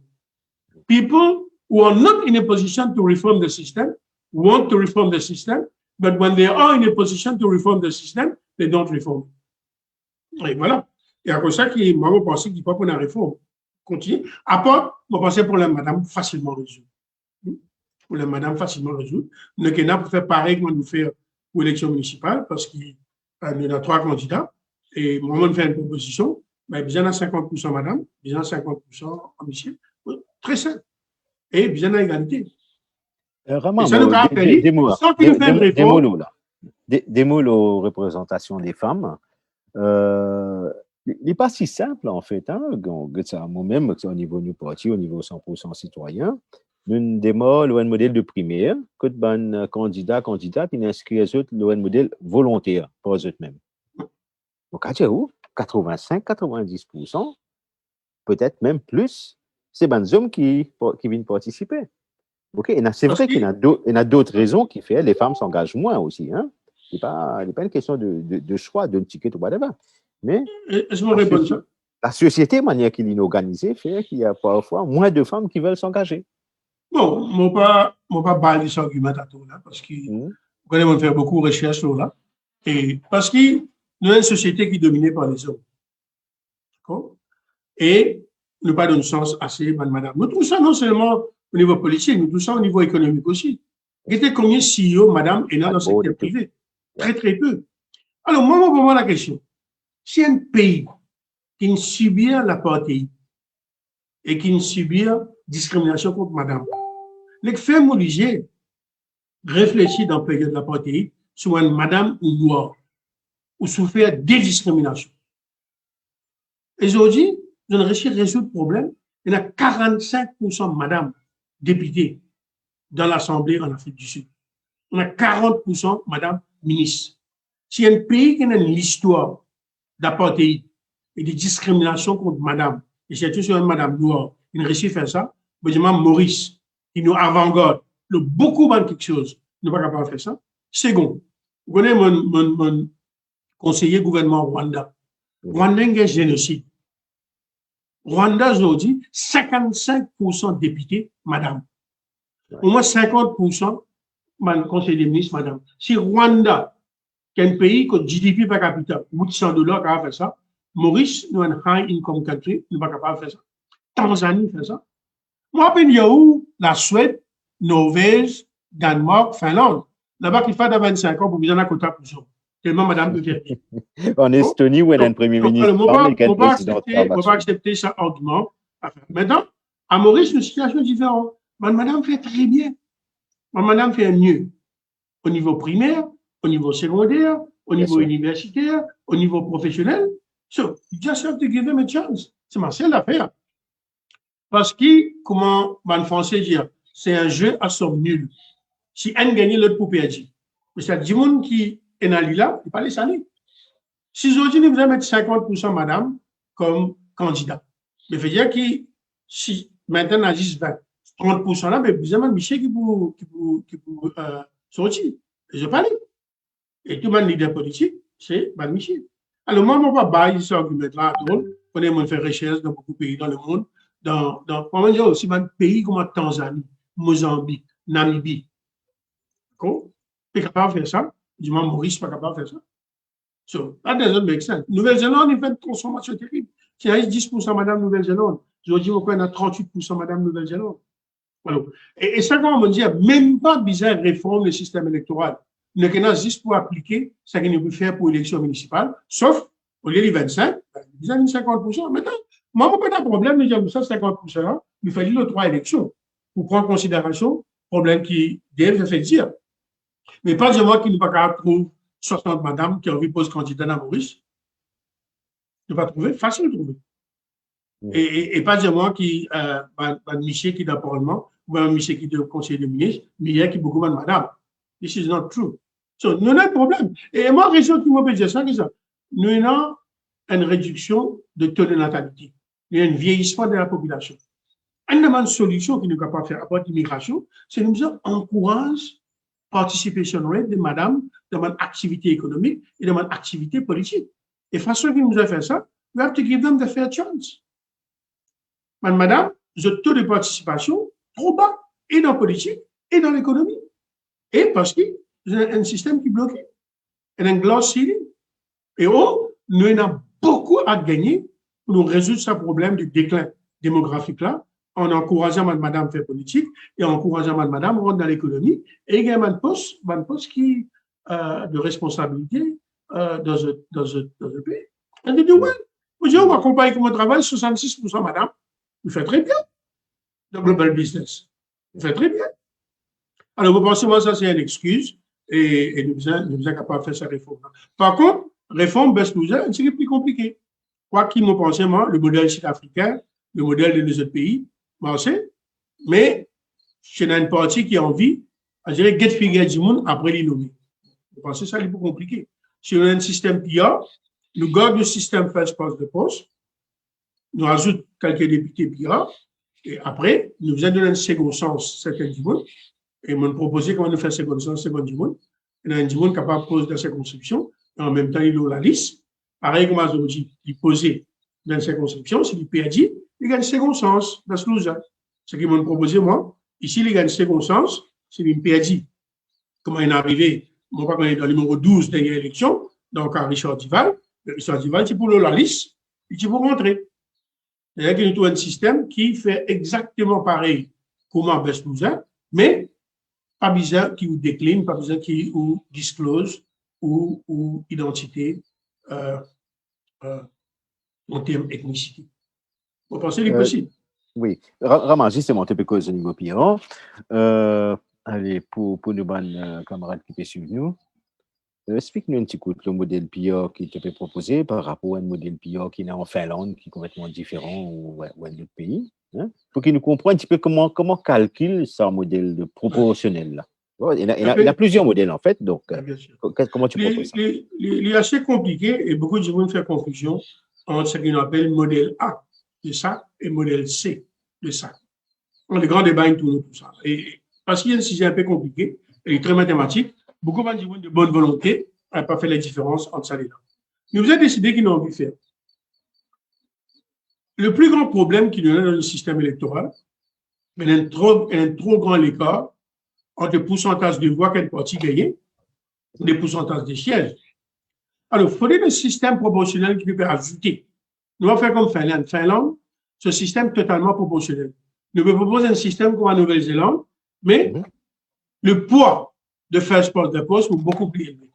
People who are not in a position to reform the system want to reform the system, but when they are in a position to reform the system, they don't reform. Et voilà. Et à cause de ça, moi, je pense qu'il n'y a pas pour la réforme. Continue. Après, je pense pour la madame facilement résoudre. Pour la madame facilement résoudre. Nous avons pour faire pareil que nous faisons pour l'élection municipale, parce qu'il y a 3 candidats. Et moi, on fait une proposition. Mais bien à 50% madame, bien à 50% monsieur. Très simple. Et bien à égalité. Vraiment, ça nous a fait sans qu'il fasse une réforme. Des mots aux représentations des femmes. Il n'est pas si simple, en fait. Hein? Moi-même, au niveau du parti, au niveau 100% citoyen, nous démarrons un modèle de primaire, que de candidats, qui inscrivent un modèle volontaire pour eux-mêmes. Donc, à 85-90%, peut-être même plus, c'est des hommes qui viennent participer. Okay? C'est vrai qu'il y a d'autres raisons qui font que les femmes s'engagent moins aussi. Hein? Ce n'est pas une question de choix, d'un ticket ou whatever. Mais la société, de manière qu'il est organisée, fait qu'il y a parfois moins de femmes qui veulent s'engager. Bon, je ne vais pas balayer cet argument à tout là, parce que On fait beaucoup de recherches sur là. Et parce que nous avons une société qui est dominée par les hommes. D'accord? Et nous pas de sens assez, madame. Nous trouvons ça non seulement au niveau politique, nous trouvons ça au niveau économique aussi. Il y a combien de CEO, madame, et dans le secteur privé? Très, très peu. Alors, moi, je me pose la question. Si un pays qui subit l'apartheid et qui subit discrimination contre madame, les faits m'obligent réfléchir dans la période de l'apartheid sur une madame ou noire ou souffrir des discriminations. Aujourd'hui, nous avons réussi à résoudre le problème. Il y a 45% de madame députées dans l'Assemblée en Afrique du Sud. On a 40% madame ministre. Si un pays qui a une histoire d'apartheid et de discrimination contre madame, et surtout sur une madame noire, il réussit à faire ça, évidemment, Maurice, qui nous avant-garde, le beaucoup de quelque chose, nous pas capable de faire ça. Second, vous connaissez mon conseiller gouvernement Rwanda. Rwanda est un génocide. Rwanda aujourd'hui, 55% de députés, madame. Au moins 50%, conseiller des ministres, madame. Si Rwanda, qui est un pays qui a GDP par capita, $800 qui a fait ça, Maurice, nous avons un high income country, nous ne sommes pas capables de faire ça. Tanzanie fait ça. Moi, je pense où la Suède, Norvège, Danemark, Finlande. Là-bas, il fait 25 ans pour vous en avoir quota pour ça. Tellement madame peut faire. En Estonie, où elle a un premier ministre. On ne va pas accepter ça argument. Maintenant, à Maurice, une situation différente. Madame fait très bien. Madame fait mieux. Au niveau primaire, au niveau secondaire, au niveau universitaire, au niveau professionnel. So, you just have to give them a chance. C'est ma seule affaire. Parce que, comment, en français dire, c'est un jeu à somme nulle. Si un gagne, l'autre pour perdre. Mais c'est du monde qui est dans là, il ne pas les saler. Si aujourd'hui, nous allons mettre 50% madame comme candidat, mais veut dire que si maintenant, on a juste 20, 30% là, mais vous avez Michel qui peut sortir. Je parle. Et tout le monde leader politique, c'est Michel. Alors, moi, je ne vais pas bailler cet argument-là. On est fait recherche dans beaucoup de pays dans le monde. Comment dire aussi, dans des pays comme Tanzanie, Mozambique, Namibie. D'accord? Tu es capable de faire ça? Du moins, Maurice n'est pas capable de faire ça. So, that doesn't make sense. Nouvelle-Zélande, il fait une transformation terrible. Il y a 10% Madame Nouvelle-Zélande. Aujourd'hui, on a 38% Madame Nouvelle-Zélande. Voilà. Et ça, comment on dit, même pas bizarre réforme le système électoral. Nous avons juste pour appliquer ce qu'il nous peut faire pour l'élection municipale, sauf au lieu de 25, ils ont 50%. Maintenant, moi, je n'ai pas de problème, mais j'ai ça 50%, il fallait les 3 élections pour prendre en considération le problème qui doivent fait dire. Mais pas de moi qui n'est pas capable de trouver 60 madame qui ont envie de poser candidat à Maurice. Tu vas trouver, facile de trouver. Et pas de moi qui, Michel qui est dans le Parlement, ou un Michel qui est conseiller de ministre, mais il y a qui beaucoup de madame. This is not true. So, nous avons un problème. Et moi, raison qui m'a dit ça, c'est ça. Nous avons une réduction de taux de natalité. Il y a un vieillissement de la population. Une solution qui nous capable de faire à l'immigration, c'est nous encourager participation rate de madame dans mon activité économique et dans mon activité politique. Et façon qu'il nous a fait ça, we have to give them the fair chance. Madame, le taux de participation trop bas, et dans la politique, et dans l'économie. Et parce qu'il y a un système qui bloque, et un glass ceiling. Et nous avons beaucoup à gagner pour nous résoudre ce problème du déclin démographique là, en encourageant madame à faire politique et en encourageant madame à rentrer dans l'économie et également un poste qui de responsabilité dans un pays. On dit, ouais, on va comparer avec mon travail, 66% madame, il fait très bien dans le global business. Il fait très bien. Alors, vous pensez, moi, ça, c'est une excuse et nous sommes capables de faire cette réforme. Par contre, réforme baisse nous c'est plus compliqué. Quoi qu'il me pense, moi, le modèle sud-africain, le modèle de nos autres pays, mais c'est une partie qui a envie, je dirais, get figure du monde après les nommer. Vous pensez ça, c'est plus compliqué. Si on a un système PR, nous gardons le système first past the post, nous rajoutons quelques députés PR, et après, nous faisons donner un second sens, certains du monde, et nous proposons comment nous faire second sens, second du monde. Il y a un du monde capable de poser dans sa construction, et en même temps, il a la liste. Pareil comme aujourd'hui, il posait dans sa construction, s'il perdit, il gagne second sens dans ce loser. Ce qu'ils m'ont proposé, moi, ici, il gagne second sens, c'est une perdit. Comment il est arrivé on va connaître dans le numéro 12 dernière élection, donc à Richard Duval. Richard Duval, c'est pour la liste, et c'est pour rentrer. C'est-à-dire qu'il y a tout un système qui fait exactement pareil comme best loser, mais pas besoin qui vous décline, pas besoin qui vous disclose ou identité en termes ethnicité. Vous pensez qu'il est possible? Oui. Raman, justement, tu peux causer au niveau pire. Allez, pour nos bonnes camarades qui peuvent suivre nous, explique-nous un petit coup le modèle PIA qui te peut proposer par rapport à un modèle PIA qui est en Finlande, qui est complètement différent ou un autre pays. Hein? Pour qu'ils nous comprennent un petit peu comment calcule ce modèle de proportionnel là. Il y a plusieurs modèles en fait, donc comment tu proposes ça? Il est assez compliqué et beaucoup de gens font confusion entre ce qu'on appelle modèle A de ça et modèle C de ça. Les grands débats tournent tout ça. Et parce qu'il y a un sujet un peu compliqué et très mathématique, beaucoup de gens de bonne volonté n'ont pas fait la différence entre ça et là. Nous avons décidé qu'ils n'ont envie de faire. Le plus grand problème qu'il y a dans le système électoral, il y a un trop grand écart entre le pourcentage de voix qu'un parti gagne et le pourcentage de sièges. Alors, il faudrait un système proportionnel qui peut ajouter. Nous allons faire comme Finlande. Finlande, ce système totalement proportionnel. Nous pouvons proposer un système comme en Nouvelle-Zélande, mais le poids de first past the post est beaucoup plus élevé.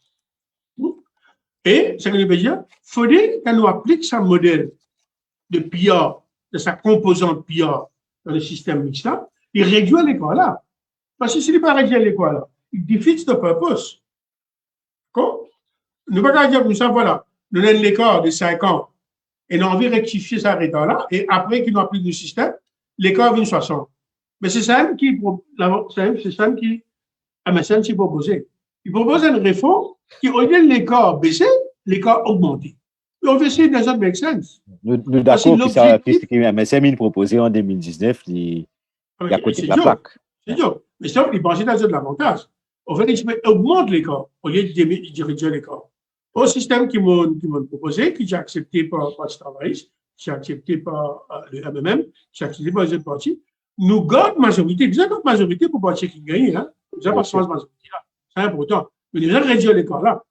Et, ce que nous veut dire, il faudrait qu'on nous applique ce modèle de PR, de sa composante PR dans le système mixte, il réduit l'écart là. Parce que s'il n'est pas réduit l'écart là, il defeats the purpose. D'accord? Nous ne pouvons pas dire comme ça, voilà, nous avons l'écart de 5 ans et nous avons envie de rectifier cet écart-là, et après qu'il nous applique le système, l'écart vient 60. Mais c'est ça qui MSN s'est proposé. Il propose une réforme qui, au lieu de l'écart baisser, l'écart augmenter. Obviously, it doesn't make sense. Nous d'accord que ça, MSN il proposé en 2019, il y a côté de la plaque. C'est dur. Mais ça, il pensait dans de l'avantage. En fait, il augmente l'écart au lieu de réduire l'écart. Au système qui m'ont proposé, qui j'ai accepté par le travailliste, qui j'ai accepté par le MMM, qui j'ai accepté par les autres partis, nous gagnons majorité. Nous avons majorité pour partir qui gagne. Hein? Nous avons pas majorité là. C'est important. Mais nous avons réduit l'écart là.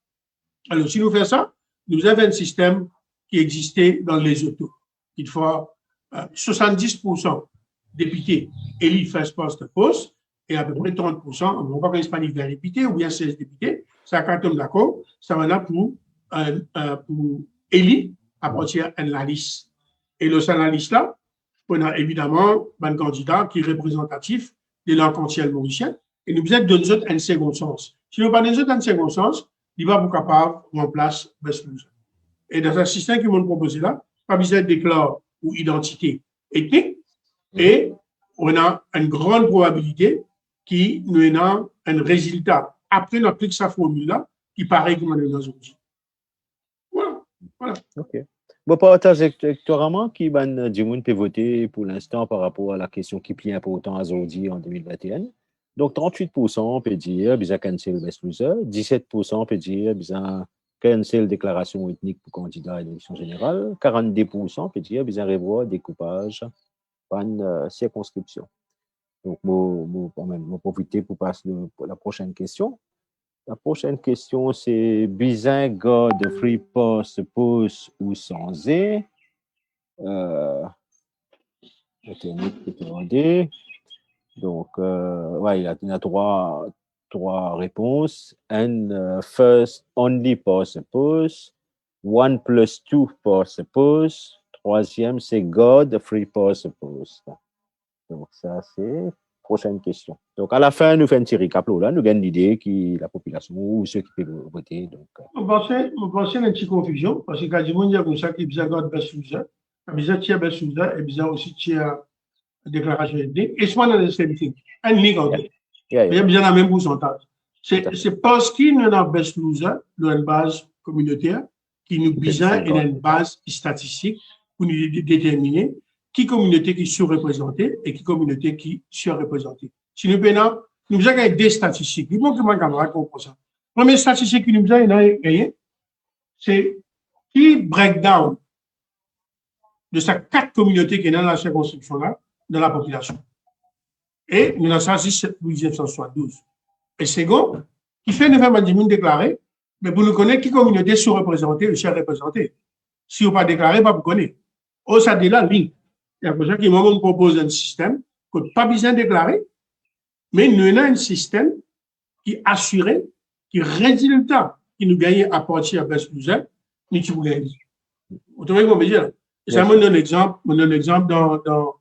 Alors, si nous faisons ça, nous avons un système qui existait dans les autos. Il faut 70% députés élus first past the post et à peu près 30%, on ne va pas hispanique vers députés ou bien 16 députés, c'est à 4 d'accord, ça va là pour élus à partir de la liste. Et le liste là, on a évidemment un candidat qui est représentatif de l'encantiel mauricien et nous avons donné un second sens. Si nous n'avons pas donné un second sens, il va vous capable de remplacer best loser. Et dans un système qu'ils m'ont proposé là, pas besoin de déclarer ou identité ethnique, et on a une grande probabilité qui nous a un résultat après on applique sa formule là qui paraît comme on est dans aujourd'hui. Voilà. Ok. Bon, partage avec toi, Raman, qui peut voter pour l'instant par rapport à la question qui plie important à aujourd'hui en 2021. Donc, 38% peut dire bisa cancel best loser, 17% peut dire bisa cancel déclaration ethnique pour candidat à l'élection générale, 42% peut dire bisa revoir découpage par circonscription. Donc, je profiter pour passer pour la prochaine question. La prochaine question, c'est bisa God free pass pose ou sans e. Donc, ouais, il y a trois réponses. And first, only for suppose. 1 plus 2 for suppose. Troisième, c'est God, free for suppose. Donc, ça, c'est prochaine question. Donc, à la fin, nous faisons un petit récap. Là, nous gagnons l'idée qui la population ou ceux qui peuvent voter. Donc, on pensait à une petite confusion parce que quand il y a comme ça qui est God best loser, il y a best loser et il y a aussi déclaration ethnique. Et soit dans le same thing. Un link en fait. Il y a bien la même pourcentage. C'est parce qu'il y a un best loser, une base communautaire, qui nous besoin une base statistique pour nous déterminer qui communauté qui est surreprésentée et qui communauté qui est surreprésentée. Si nous avons des statistiques, il faut que mon camarade comprenne ça. La première statistique que nous avons gagné, c'est qui breakdown de ces 4 communautés qui sont dans la circonscription-là, dans la population. Et nous avons choisi 1972. Et second, qui fait ne fait pas déclaré, mais pour nous connaître qui communauté sous-représentée ou surreprésentée. Si on pas déclaré, pas pour connaître. Au ça de la ligne. Il y a pour ça qu'ils m'ont proposé un système que pas besoin de déclarer, mais nous avons un système qui assurait, qui résultat qui nous gagnait à partir de Best-User, nous tu vous gagnez. Vous trouvez comment dire? Et ça me donne un exemple dans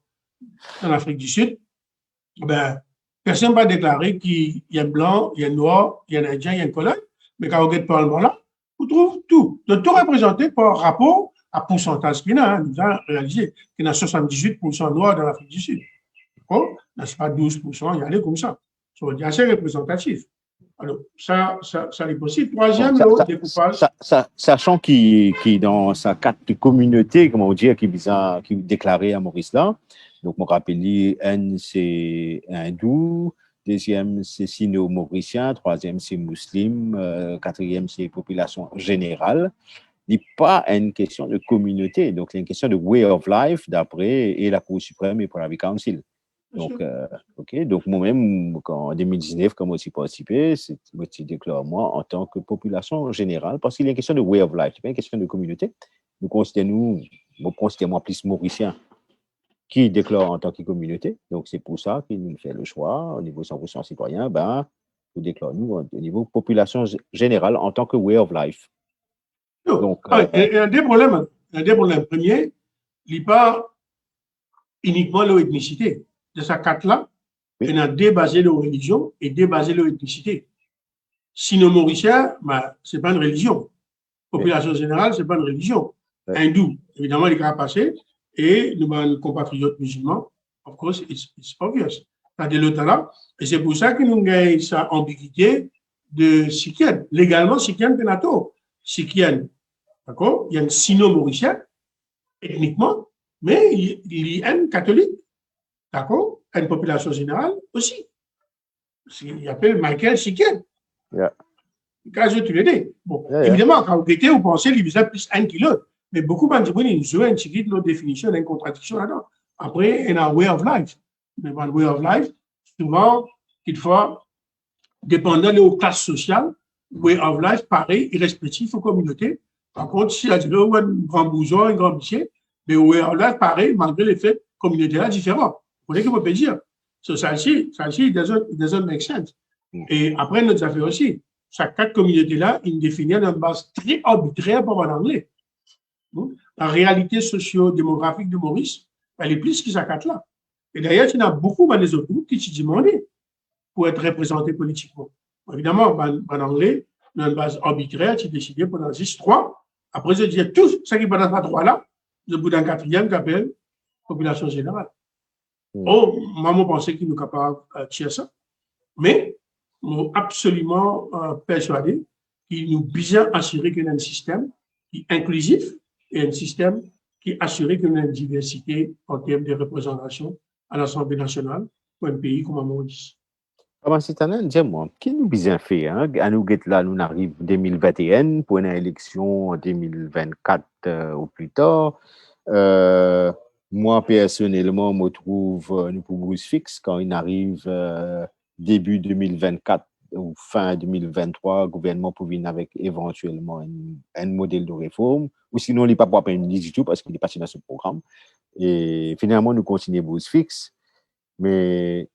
l'Afrique du Sud. Ben, personne ne va déclarer qu'il y a un blanc, il y a un noir, il y a un indien, il y a un cologne, mais quand vous regardez le Parlement là, vous trouvez tout. Donc, tout représenté par rapport à pourcentage qu'il a, nous a réalisé qu'il y a 78% noirs dans l'Afrique du Sud. D'accord? C'est pas 12%, il y a comme ça. C'est assez représentatif. Alors, ça est possible. Troisième, le découpage. Sachant qu'il dans sa carte de communauté, comment on dit, qui déclaré à Maurice là, donc mon rappel, un c'est hindou, deuxième c'est sino-mauricien, troisième c'est musulman, quatrième c'est population générale. Il n'est pas une question de communauté, donc c'est une question de way of life d'après et la Cour suprême et Privy Council. Donc, donc moi-même, en 2019, quand moi aussi participé, moi je déclare moi en tant que population générale, parce qu'il y a une question de way of life, c'est pas une question de communauté. Nous considérons plus mauricien qui déclare en tant que communauté. Donc, c'est pour ça qu'il nous fait le choix, au niveau 100% citoyen, nous déclarons nous au niveau population générale en tant que way of life. Donc, il y a des problèmes. Premier, il n'est pas uniquement l'ethnicité. De sa carte-là, il y a deux basés de religion et deux basés de ethnicité. Sino-mauricien, ce n'est pas une religion. Population générale, ce n'est pas une religion. Hindou, évidemment, il est passé. Et nos compatriotes musulmans, of course, it's obvious. De l'autre là. Et c'est pour ça que nous avons cette ambiguïté de Sikienne. Légalement, Sikienne, Penato. Sikienne, d'accord? Il y a un sino-mauricien, ethniquement, mais il y a un catholique, d'accord? Une population générale aussi. Il appelle Michael Sikienne. Quand je te le dis. Bon, évidemment, quand vous guettez, vous pensez qu'il y a plus un kilo. Mais beaucoup de gens ont une nos définitions d'une contradiction là-dedans. Après, il y a un way of life. Mais dans le way of life, souvent, toutefois, dépendant de la classe sociale, way of life, pareil, irrespectif aux communautés. Par contre, si il y a un grand bourgeois, un grand bichier, mais way of life, pareil, malgré les faits communautaires différents. Vous voyez ce que je peux dire? Ça ici, doesn't make sense. Et après, notre affaire aussi. Chaque quatre communautés-là, ils définissent une base très arbitraire pour l'anglais. La réalité socio-démographique de Maurice, elle est plus que ces quatre-là. Et d'ailleurs, il y en a beaucoup dans les autres groupes qui se demandent pour être représentés politiquement. Évidemment, en anglais, il y a une base arbitraire qui est décidée pendant 6-3. Après, je dis tout ce qui est dans ce droit-là, le bout d'un quatrième qui appelle population générale. Oh, maman pensait qu'il nous capable de tirer ça. Mais, nous sommes absolument persuadés qu'il nous bien assuré qu'il y a un système qui est inclusif et un système qui assure qu'il y a une diversité en termes de représentation à l'Assemblée nationale pour un pays comme Maurice. Comment c'est un dis-moi, qui nous bien fait, hein? À nous, là, nous arrivons en 2021 pour une élection en 2024 ou plus tard. Moi, personnellement, je me trouve nous pour Bruce Fix quand il arrive début 2024 ou fin 2023, le gouvernement peut venir avec éventuellement un modèle de réforme, ou sinon, il n'est pas pour appeler du tout parce qu'il est passé dans ce programme. Et finalement, nous continuons Bruce Fix. Mais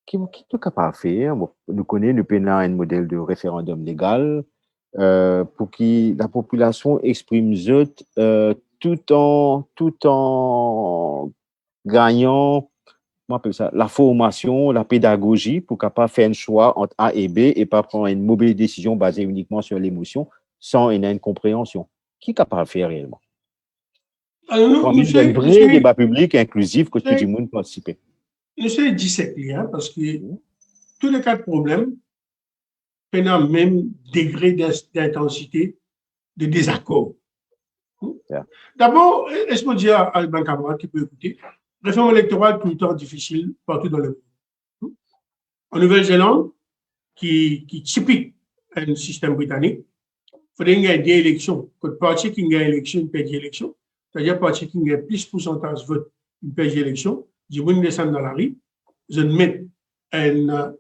qui est capable de faire? Nous connaissons, nous prenons un modèle de référendum légal pour que la population exprime tout en gagnant, on appelle ça, la formation, la pédagogie pour capable faire un choix entre A et B et pas prendre une mauvaise décision basée uniquement sur l'émotion sans une compréhension. Qui est capable de faire réellement? Alors, nous un vrai débat public inclusif que tout le monde participe. Nous sommes 17 liens parce que tous les cas de problème prennent un même degré d'intensité de désaccord. D'abord, est-ce qu'on dit à Alban Cabral qui peut écouter, réforme électorale tout le temps difficile partout dans le monde. En Nouvelle-Zélande, qui est typique un système britannique, il faudrait qu'il y ait des élections. Que le parti qui gagne l'élection, il perd l'élection. C'est-à-dire le parti qui gagne plus de pourcentage de vote, il perd l'élection. Je vous descends dans la rue, je mets une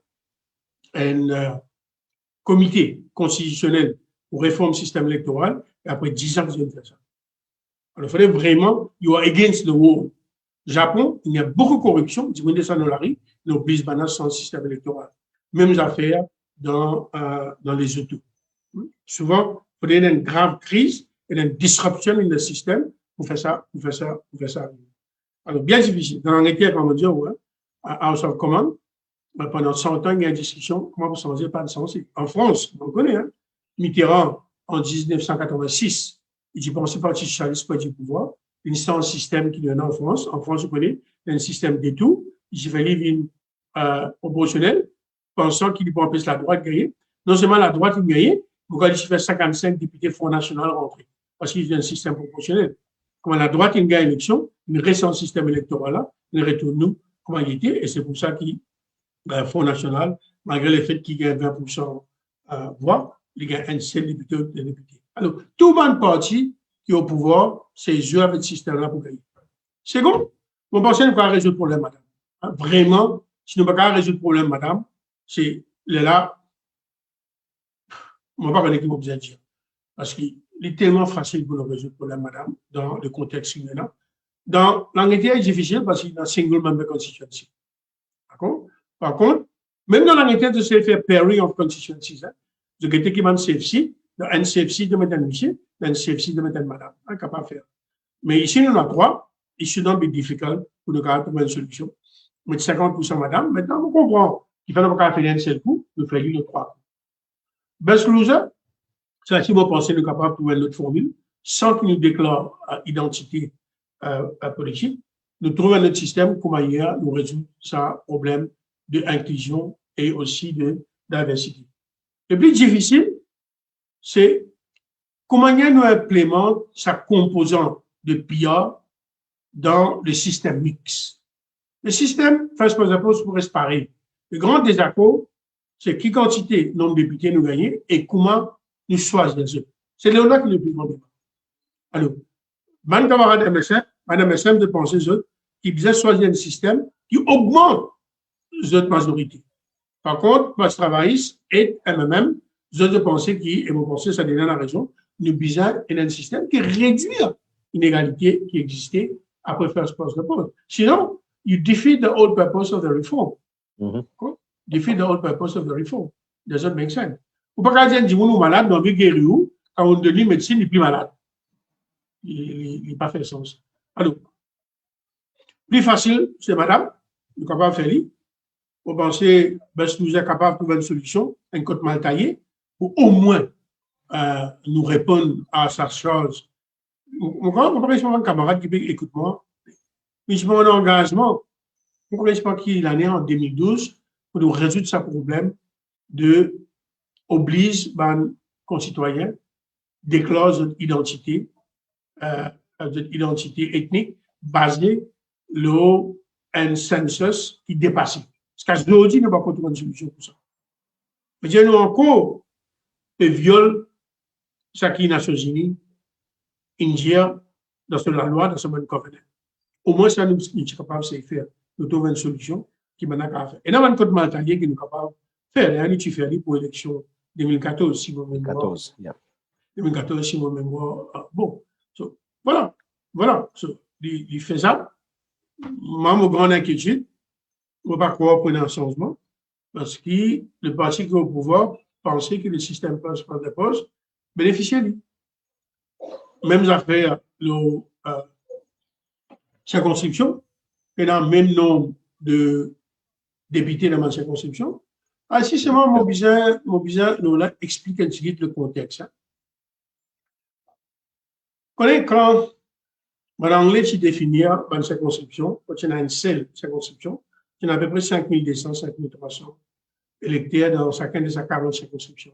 comité constitutionnel pour réformer le système électoral, et après 10 ans, ils viennent faire ça. Alors, il fallait vraiment, you are against the wall. Japon, il y a beaucoup de corruption, du moins de Sanolari, nos oblige maintenant sans système électoral. Mêmes affaires dans les autos. Souvent, il faut une grave crise et une disruption dans le système pour faire ça. Alors, bien difficile. Dans l'Angleterre, comme on dit, ouais, à House of Commons, pendant 100 ans, il y a une discussion, comment vous changer, pas de sens. En France, on connaît, hein, Mitterrand, en 1986, il dit, bon, c'est parti socialiste, pas du pouvoir. Il y a un système qui est en France. En France, vous connaissez, il y a un système de tout. Il fallait une proportionnelle, pensant qu'il peut empêcher la droite de gagner. Non seulement la droite il gagne, mais quand il fait 55 députés Front National rentrés. Parce qu'il y a un système proportionnel. Quand la droite il gagne l'élection, il reste en système électoral là, il retourne nous, comment il était, et c'est pour ça qu'il Front National, malgré le fait qu'il gagne 20% voix, il gagne un seul député. Alors, tout le monde parti qui est au pouvoir, c'est jouer avec ce système-là pour gagner. C'est bon? Mon pensée ne va pas résoudre le problème, madame. Hein, vraiment, si nous ne pouvons pas résoudre le problème, madame, c'est là, on ne va pas connaître qui va vous dire. Parce qu'il est tellement facile pour nous résoudre le problème, madame, dans le contexte humain. Dans l'Angleterre, c'est difficile parce qu'il y a un single member constituency. D'accord? Par contre, même dans l'Angleterre, de se faire pairing of constituencies, hein, de quelqu'un qui m'a un CFC, un CFC de madame monsieur, un CFC de madame madame, incapable de faire. Mais ici, nous en avons trois, it should not be difficult pour nous trouver une solution. Mais 50% madame, maintenant, on comprend qu'il ne faut pas faire un seul coup, nous faisons les trois. Best loser, c'est si vous pensez nous capables de trouver une autre formule, sans qu'il nous déclare identité politique, nous trouvons un autre système, comment hier, nous résout ce problème d'inclusion et aussi de diversité. Le plus difficile, c'est comment nous implémentons sa composante de PR dans le système mixte. Le système, first pose pourrait se parer. Le grand désaccord, c'est quelle quantité, nombre de députés nous gagnons et comment nous choisissons. C'est là que le plus grand débat. Alors, mon camarade MSM, Madame MSM de penser qui disait choisir un système qui augmente cette majorité. Par contre, Passe travailliste et MMM, je pensais qui, et vous pensez, ça donne la raison, nous besoin d'un système qui réduit l'inégalité qui existait après first past the post. Sinon, you defeat the whole purpose of the reform. Defeat the whole purpose of the reform. Doesn't make sense. Vous ne pouvez pas dire, dis-nous malade, nous avons guéri où, quand on donne médecine, il est plus malade. Il n'a pas fait sens. Alors, plus facile, c'est madame, nous sommes capables de faire. Vous pensez, ben, si nous sommes capables de trouver une solution, un code mal taillé, pour au moins nous répondre à sa chose. Vous comprenez, un camarade qui dit, écoute-moi, mais je prends un engagement, vous comprenez pas qui l'année en 2012 pour nous résoudre ce problème de oblige ben, concitoyens déclare d'identité ethnique basée sur un census qui dépasse. Parce qu'aujourd'hui, nous n'avons pas trouvé une solution pour ça. Mais nous encore le viol, ça qui est Nations Unies, India, dans la loi, dans ce même covenant. Au moins, ça, nous sommes capables de faire. Nous trouvons une solution qui m'a pas fait. Et là, on a un code maltaillé qui nous est capable de faire. Il y a eu pour l'élection 2014, si mon mémoire. 2014, si mon mémoire. Bon, so, voilà. So, il fait ça. Moi, mon grande inquiétude, on ne va pas croire pour un changement, parce que le parti qui est au pouvoir pensait que le système passe par des postes bénéficiait lui. Même affaire, le circonscription, et dans le même nombre de députés dans ma circonscription. Si seulement mon besoin nous là explique un petit peu le contexte. Hein. Quand Mme Anglais définit une circonscription, quand il y a une seule circonscription, il y a à peu près 5200, 5300 électeurs dans chacun de ces 40 circonscriptions.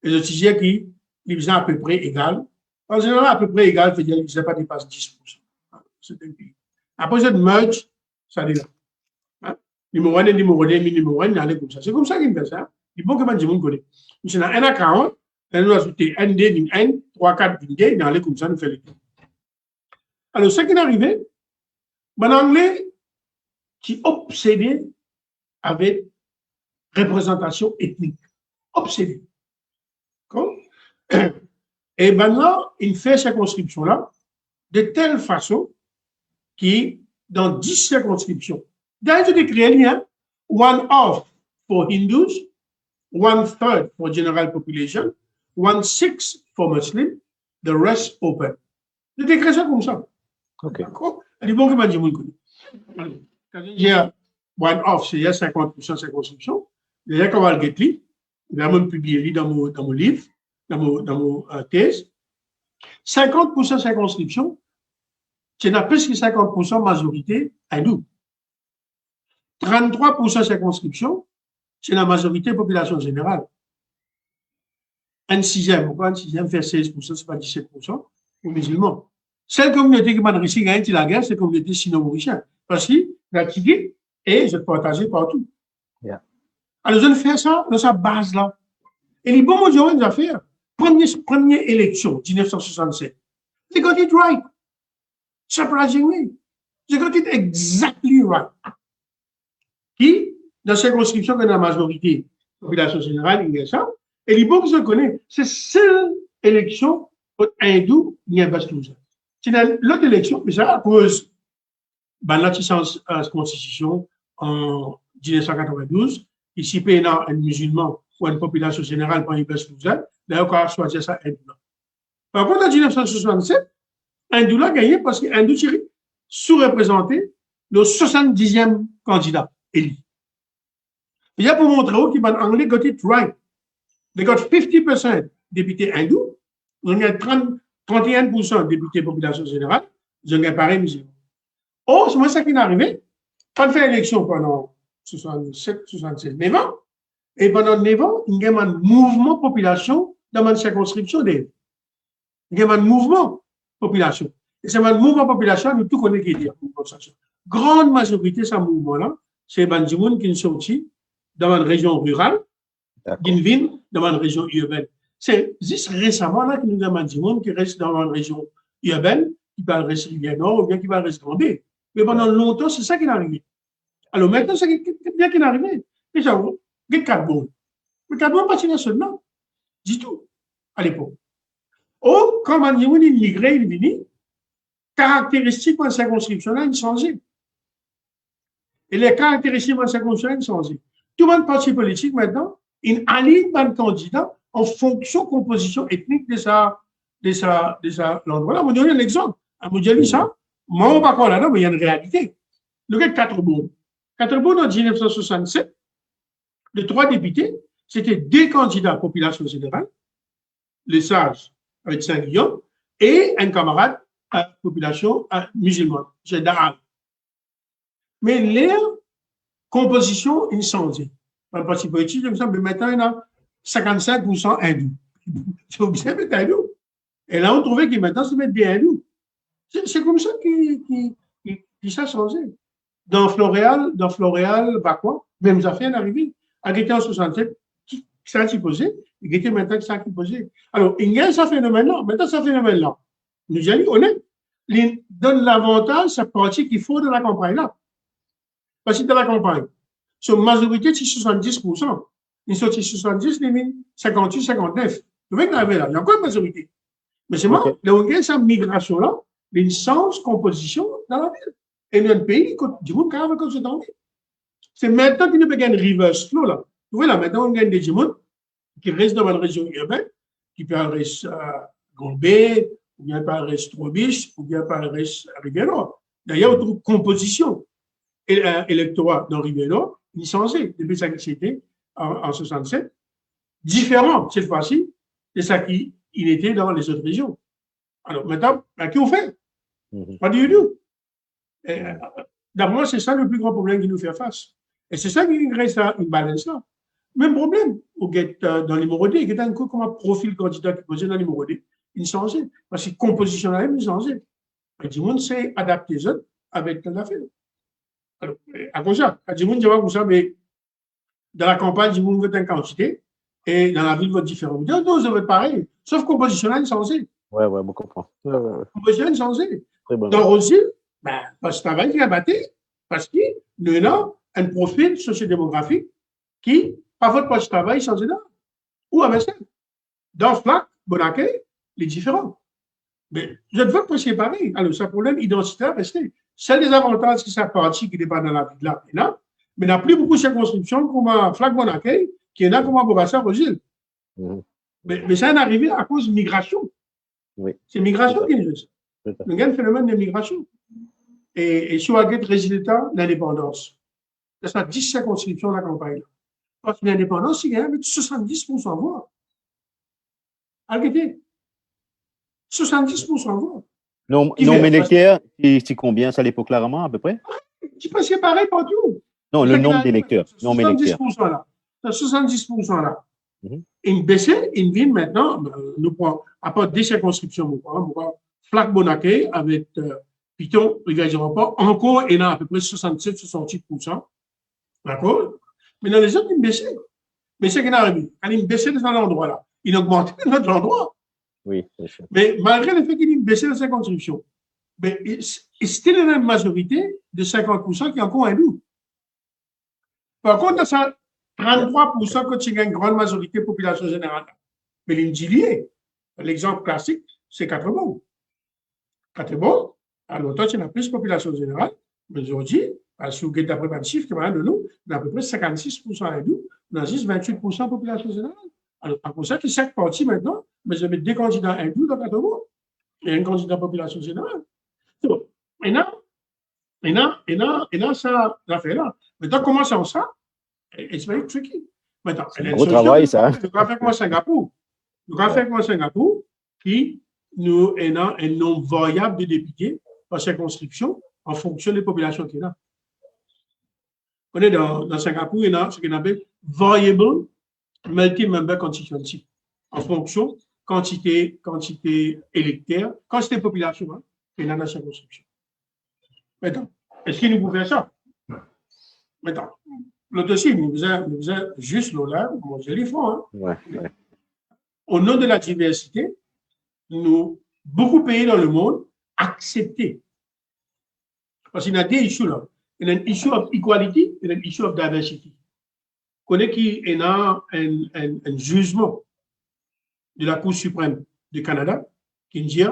Et je disais qu'ils sont à peu près égal. En général, à peu près égal, c'est-à-dire qu'ils ne pas dépassent 10%. C'est un pays. Après cette merge, ça dit là. Numéro 1 et numéro 2, numéro 1, il allait comme ça. C'est comme ça qu'il fait ça. Il faut que je me connaisse. Il y a un à 40, il nous a ajouté un D, une N, 3, 4, une D, il allait comme ça, nous fait le temps. Alors, ce qui est arrivé, en anglais, qui obsédé avec représentation ethnique. obsédé. Et maintenant, il fait circonscription-là de telle façon que dans 10 circonscriptions, d'ailleurs, je décris un one-off for Hindus, one-third for general population, one-sixth for Muslims, the rest open. Je décris ça comme ça. Ok. D'accord? Elle dit, bon, comment dire, quand il y a one-off, c'est il y a 50% de circonscription, déjà, quand on va le guetter, il a même publié dans mon livre, dans mon thèse, 50% de circonscription, c'est n'a plus que 50% majorité hindoue. 33% de circonscription, c'est la majorité population générale. Un sixième, pourquoi un sixième fait 16%, c'est pas 17% aux musulmans. Celle communauté qui m'a réussi à gagner la guerre, c'est la communauté sino-mauricienne. Parce que la Tigui est partagée partout. Yeah. Alors, je fais ça dans sa base-là. Et les bons mots des affaires, première élection, 1967, they got it right. Surprisingly, they got it exactly right. Qui, dans la circonscription, dans la majorité, population générale, il y a ça. Et les bons que je connais, c'est seule élection hindou, il y a Baslouza. C'est l'autre élection, mais ça à cause de la constitution en 1992, ici, il y a un musulman ou une population générale pour une Baslouza, d'ailleurs, on a choisi ça hindou. Par contre, en 1967, hindou a gagné parce que hindou sous-représenté le 70e candidat élu. Il y a pour montrer qu'ils en anglais got it right. They got 50% députés hindous, on a 31% députés population générale, ils ont pareil musulman. Oh, c'est moi ça qui est arrivé. Pas de faire élection pendant 67, 76, 9 ans. Et pendant 9 ans, il y a un mouvement population dans ma circonscription. Il y a un mouvement population. Et c'est un mouvement population, nous tout connaissons qui dit. Grande majorité de ce mouvement-là, c'est des gens qui sont sortis dans une région rurale, qui viennent dans une région urbaine. C'est juste récemment là que nous avons des gens qui restent dans une région urbaine, qui parlent rester Rivière Nord ou bien qui parlent rester Gambé. Mais pendant longtemps, c'est ça qui est arrivé. Alors maintenant, c'est bien qui est arrivé. Déjà, il y a 4 bons. Mais 4 bons, pas seulement. Du tout, à l'époque. Oh, quand on dit qu'il migré, il vient, caractéristiques de la circonscription-là, ils ont changé. Et les caractéristiques de la circonscription, ils ont changé. Tout le monde parti politique maintenant, il aligne un candidat en fonction de la composition ethnique de sa langue. Voilà, je vais donner un exemple. Je vais dire ça, moi, on ne va pas là-dedans, mais il y a une réalité. Nous avons 4 bons. 4 bons en 1967, les 3 députés, c'était des candidats à population générale, les sages avec Saint-Guillaume, et un camarade à population musulmane, c'est Dahal. Mais leur composition, ils changé. Par le parti politique, je me semble, maintenant, il y a 55% hindous. C'est obligé d'être hindous. Et là, on trouvait que maintenant, c'est mettre des hindous. C'est comme ça que ça a changé. Dans Floréal, Bakwa, même affaires arrivées. À l'été en 67, ça a posé, et était maintenant ça qui posé. Alors, il y a ce phénomène-là. Maintenant, ce phénomène-là, nous allons honnête, il donne l'avantage, cette partie qu'il faut de la campagne-là. Parce que dans la campagne, sur majorité, c'est 70%. Ils sont 70, les 58, 59. Vous voyez qu'il y a encore une majorité. Mais c'est moi, il y a cette migration-là, une sens composition dans la ville. Et dans le pays, du monde, quand même, c'est dans c'est maintenant qu'il nous peut gagner reverse flow, là. Vous voyez, là, maintenant, on gagne des gens qui restent dans la région urbaine, qui peuvent rester à Gambé, ou bien par reste Trobiche, ou bien par reste à Rivière-Nord. D'ailleurs, on trouve composition électorale dans Rivière-Nord, il changé depuis ça qui c'était en 67, différent cette fois-ci de ça qu'il était dans les autres régions. Alors maintenant, qu'est-ce qu'on fait? What do you do? D'abord, c'est ça le plus grand problème qui nous fait face. Et c'est ça qui reste à une balance là. Même problème, dans les Morodés, il y a un coup comme un profil candidat qui posait dans les Morodés, il changeait. Parce que composition là, il changeait. Et tout le monde s'est adapté avec l'affaire. Alors, à cause de ça, tout le monde dit comme ça, mais dans la campagne, tout le monde veut une quantité, et dans la ville, vous êtes différent. Vous dites, non, vous êtes pareil. Sauf composition là, il changeait. Ouais, je comprends. Composition là, il changeait. Bon. Dans Rosil, parce que travail qui a battu, parce qu'il y a un profil sociodémographique qui, par votre poste de travail, change là. ou à Bessel. Dans FLAC, Bonaké, les différents. Mais je ne veux pas séparer. Alors, c'est un problème identitaire resté. C'est des avantages qui sont partis qui n'est pas dans la ville là. Mais il n'y a plus beaucoup de circonscriptions comme à FLAC Bonaké, qui est là comme à Bobassa Rosil. Mais ça est arrivé à cause de migration. Oui. C'est migration qui est ça. Il y a un phénomène de migration. Et sur la résultat, l'indépendance. C'est 10 circonscriptions de la campagne. Parce que l'indépendance, il y a 70% de voix. Arrêtez. 70% de voix. Non, électeurs, c'est combien ça à l'époque clairement à peu près? Tu peux séparer partout. Non, le nombre d'électeurs. 70% là. 70% là. Une baisse, une ville maintenant, nous prenons, à part des circonscriptions, nous prenons Flac Bonaké avec Piton, Rivière du Report, encore, il y a à peu près 67-68%. D'accord? Mais dans les autres, ils baissent. Mais c'est qu'il y a arrivé. Quand ils baissent dans l'endroit là, ils augmentent dans notre endroit. Oui, c'est sûr. Mais malgré le fait qu'ils baissent dans sa circonscription, c'était la même majorité de 50% qui est encore hindou. Par contre, dans ça, 33% quand il y a une grande majorité de la population générale. Mais l'indilié, l'exemple classique, c'est 4 bons. 4 bons, alors toi, tu as plus de population générale, mais aujourd'hui, si vous regardez d'après le chiffre qui va de nous, on a à peu près 56% hindous, on a juste 28% de population générale. Alors, par contre, que chaque parti maintenant, mais je mets 2 candidats hindous dans 4 bons et un candidat de population générale. Donc, maintenant, ça, l'affaire là. Maintenant, comment ça, ça? It's very tricky. Maintenant, c'est un gros travail, ça. Nous allons faire comme Singapour. Nous allons faire comme Singapour, qui nous a un nombre variable de députés par circonscription en fonction des populations qu'il y a. On est dans Singapour, il y a ce qu'on appelle variable multi-member constituency, en fonction quantité électeur, quantité population, hein, et dans la circonscription. Maintenant, est-ce qu'il nous pouvait faire ça? Maintenant, l'autre aussi, nous faisait juste l'honneur, moi je les fonds. Hein. Ouais. Au nom de la diversité, beaucoup de pays dans le monde accepté. Parce qu'il y a des issues là. Il y a une issue of equality et une issue of diversity. On connaît qu'il y a un jugement de la Cour suprême du Canada qui dit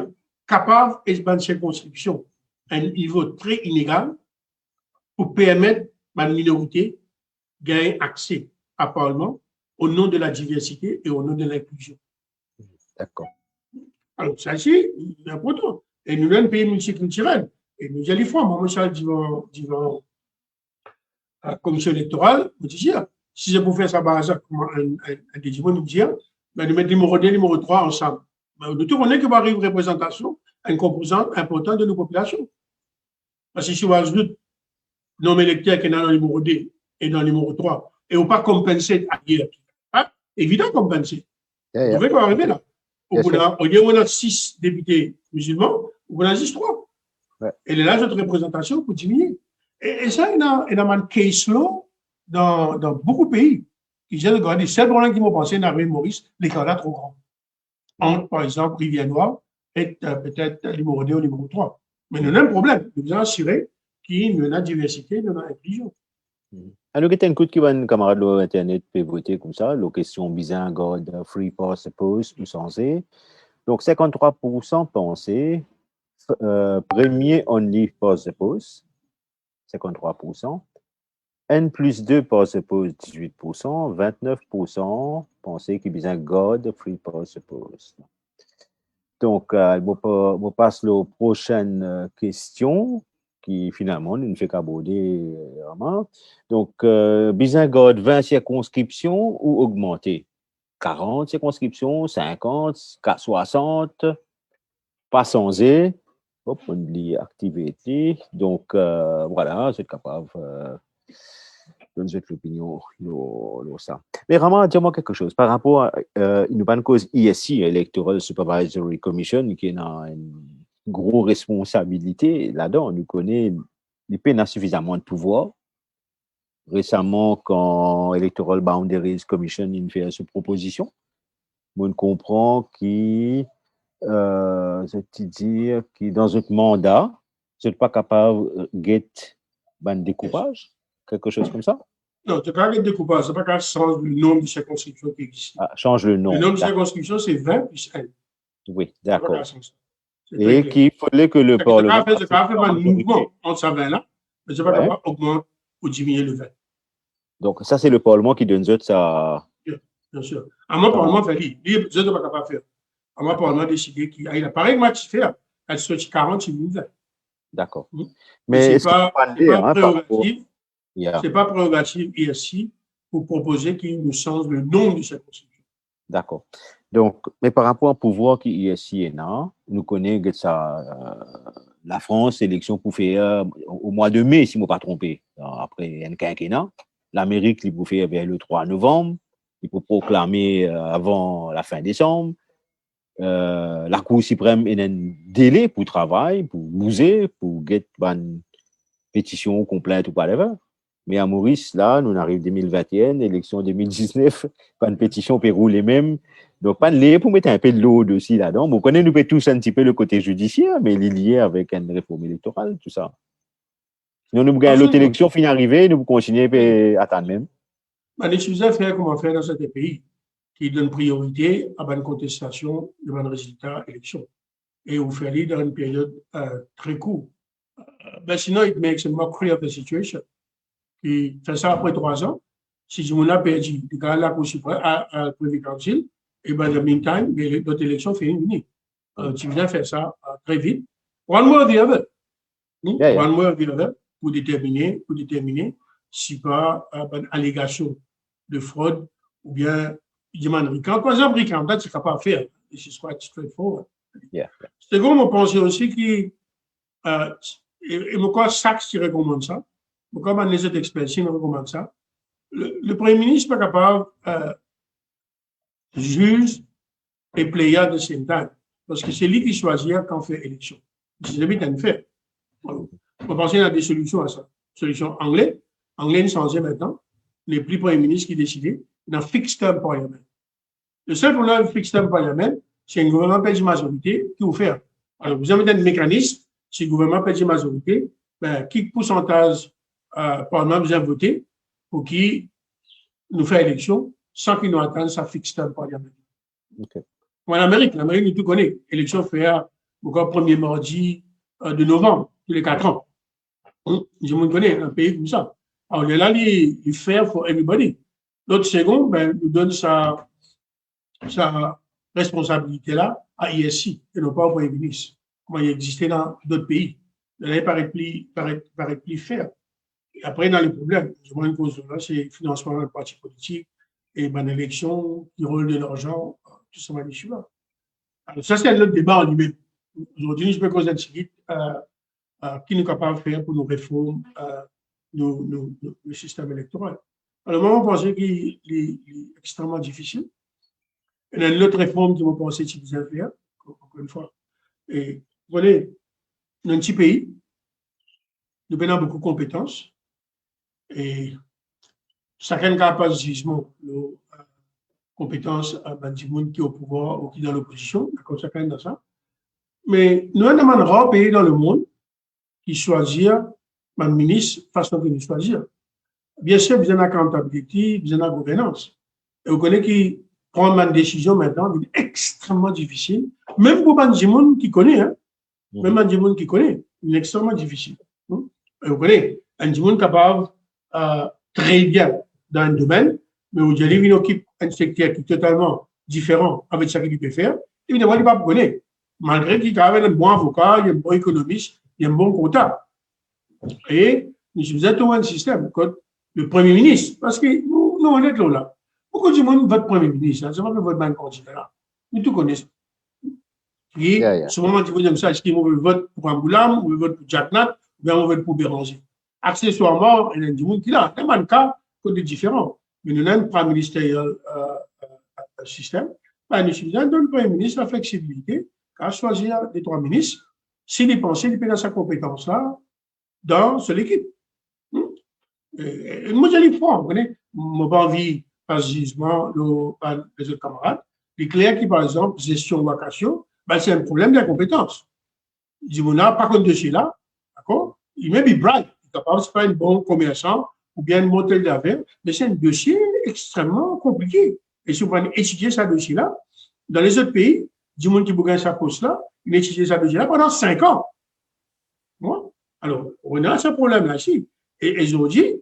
capable de circonscription à un niveau très inégal pour permettre à une minorité de gagner accès à Parlement au nom de la diversité et au nom de l'inclusion. D'accord. Alors, ça, c'est important. Et nous sommes un pays multiculturel. Et nous allons faire, moi, Charles, devant la commission électorale, je dis, si c'est pour faire ça, un décision, nous dire, nous mettons numéro 2, numéro 3 ensemble. Nous tout connaissons qu'il va arriver une représentation, une composante importante de nos populations. Parce que si vous ajoutez le nombre électeur qui est dans le numéro 2 et dans le numéro 3, et on ne pas compenser ailleurs. Hein? Évident compenser. Vous pouvez pas arriver là. Au bout on a 6 députés musulmans, on a juste 3. Ouais. Et là, notre représentation pour diminuer. Et ça, il y a un case law dans beaucoup de pays. J'ai regardé, c'est le problème qui m'ont pensé dans Maurice, les candidats trop grands. Entre, par exemple, Rivière-Noire et peut-être le numéro 2 ou le numéro 3. Mais nous avons un problème. Nous devons assurer qu'il y a une diversité dans l'inclusion. Alors, il y a un coup qui va un camarade de l'Internet peut voter comme ça, la question bizarre, God, free pass, suppose, ou censé. Donc, 53% pensaient, premier only pass, suppose, 53%. N plus 2 pass, suppose, 18%. 29% pensaient qu'il y a God, free pass, suppose. Donc, on passe à la prochaine question qui finalement ne fait qu'aborder vraiment. Donc, besoin de 20 circonscriptions ou augmenter? 40 circonscriptions, 50, 60, pas sans E. Hop, on dit activité. Donc, voilà, c'est capable de donner l'opinion sur ça. Mais vraiment, dis-moi quelque chose. Par rapport à une bonne cause ISI, Electoral Supervisory Commission, qui a une grosse responsabilité là-dedans. On nous connaît, l'IP n'a suffisamment de pouvoir. Récemment, quand Electoral Boundaries Commission a fait cette proposition, on comprend c'est-à-dire que dans un mandat, vous n'êtes pas capable de get un découpage, quelque chose comme ça? Non, tu n'as pas de découpage, c'est pas qu'à changer le nombre de circonscriptions qui existent. Ah, change le Le nom. nombre de circonscriptions, c'est 20 plus 1. Oui, C'est pas qu'à d'accord. changer. C'est très Et clair. qu'il fallait que le Tu n'as Parlement pas fait un en majorité. mouvement entre ça 20 là, mais tu n'es pas Ouais. capable d'augmenter ou diminuer le 20. Donc, ça, c'est le Parlement qui donne ça. Bien sûr. À moi, le Parlement fait lui. Lui, je ne pas capable de faire. À moi, le Parlement a décidé qu'il a pareil, moi, tu fais, elle soit 40, il 20. D'accord. Mais Mais ce est-ce n'est pas prérogative. Yeah. C'est pas prérogative ISI pour proposer qu'il nous change le nom de cette constitution. D'accord. Donc, mais par rapport au pouvoir qui est ici et là, nous connaissons que ça, la France, élection pour faire au mois de mai, si je ne me pas trompé, après un quinquennat. L'Amérique, il peut faire vers le 3 novembre. Il peut proclamer avant la fin décembre. La Cour suprême a un délai pour travail, pour bouger, pour get une pétition complète ou whatever. Mais à Maurice, là, nous arrivons 2021, élection 2019, pas une pétition peut rouler même. Donc, pas de lait pour mettre un peu de l'eau aussi là-dedans. Vous connaissez, nous peut tous un petit peu le côté judiciaire, mais il est lié avec une réforme électorale, tout ça. Sinon, nous gagnons l'autre élection, fin arrivée, nous continuons à attendre même. Les sujets faire comment faire dans certains pays qui donnent priorité à une contestation de un résultat élection. Et vous faites dans une période très courte. Sinon, it makes a mockery of the situation. Et fait ça après 3 ans. Si je m'en ai perdu, quand la Cour suprême à Privy Council, et dans le meantime, notre élection fait une minute. Tu viens faire ça très vite. One way or the other. One way or the other pour déterminer si pas une allégation de fraude ou bien demande. Quand par exemple, quand tu es capable de faire, c'est quite straightforward. C'est comme on pense aussi que, et pourquoi Sachs qui recommande ça, pourquoi les autres experts qui recommandent ça, le Premier ministre n'est pas capable de juger et player de same time. Parce que c'est lui qui choisit quand on fait élection. C'est lui qui fait. On peut penser à des solutions à ça. Solution anglais ne changeait maintenant. Les plus premiers ministres qui décidaient dans fixed term parliament. Le seul problème du fixed term parliament, c'est un gouvernement perd une majorité qui vous fait. Alors, vous avez un mécanisme, si le gouvernement perd une majorité, quel pourcentage parlement vous avez voté pour qui nous fait élection sans qu'il nous attende sa fixed term parliament. Okay. En Amérique, nous tout connaît. Élection fait encore premier mardi de novembre, tous les 4 ans. Je me connais un pays comme ça. Alors, là, il fair for everybody. L'autre second, nous donne sa responsabilité-là à ISI et non pas au Premier ministre. Comment il existait dans d'autres pays. Là, il paraît plus fair. Et après, dans les problèmes, je vois une cause de là, c'est le financement d'un parti politique et l'élection, qui rôle de l'argent, tout ça, là. Alors, ça, c'est un autre débat en lui-même. Aujourd'hui, je peux causer un suite qui nous est capable de faire pour nos réformes, le système électoral. Alors, moi, je pensais qu'il est extrêmement difficile. Il y a une autre réforme qui m'a pensé qu'il faisait faire, encore une fois. Et vous voyez, dans un petit pays, nous avons beaucoup de compétences et chacun n'a pas de jugement, nos compétences du monde qui est au pouvoir ou qui est dans l'opposition, d'accord, chacun dans ça. Mais nous avons un rare pays dans le monde qui choisit un ministre façon que nous choisir. Bien sûr, vous avez la accountability, vous avez la gouvernance. Et vous connaissez qui prendre une décision maintenant extrêmement difficile, même pour un monde qui connaît, hein, même un monde qui connaît, c'est extrêmement difficile. Et vous connaissez, un monde capable très bien dans un domaine, mais vous avez une équipe, un secteur qui est totalement différent avec ce qu'il peut faire, évidemment, il ne va pas connaître. Malgré qu'il y a un bon avocat, il y a un bon économiste, il y a un bon comptable. Et nous avons un système, le Premier ministre, parce que nous, on est là. Pourquoi du monde vote Premier ministre? C'est pas que votre banque candidat là. Nous tout connaissons. Et souvent, on dit ça, est-ce qu'il vote pour Amboulam, ou vote pour Jack Nat, ou bien on vote pour Béranger. Accessoirement, il y a du monde qui l'a. Il y a un cas qui est différent. Mais nous avons un Premier ministériel système. Nous donne le Premier ministre la flexibilité à choisir les 3 ministres s'il est pensé, il peut dans sa compétence-là dans cette équipe. Moi, j'ai les fois, vous connaissez, mon envie par jugement les autres camarades. Les clairs qui, par exemple, gestion ou vacation, c'est un problème de la compétence. Je dis, par contre, de chez là, d'accord, il may be bright, il n'est pas un bon commerçant ou bien un motel d'affaires, mais c'est un dossier extrêmement compliqué. Et si vous prenez étudier ce dossier-là, dans les autres pays, du monde qui bouge sa poste-là, il étudie ce dossier-là pendant 5 ans. Bon. Alors, on a ce problème-là aussi. Et aujourd'hui,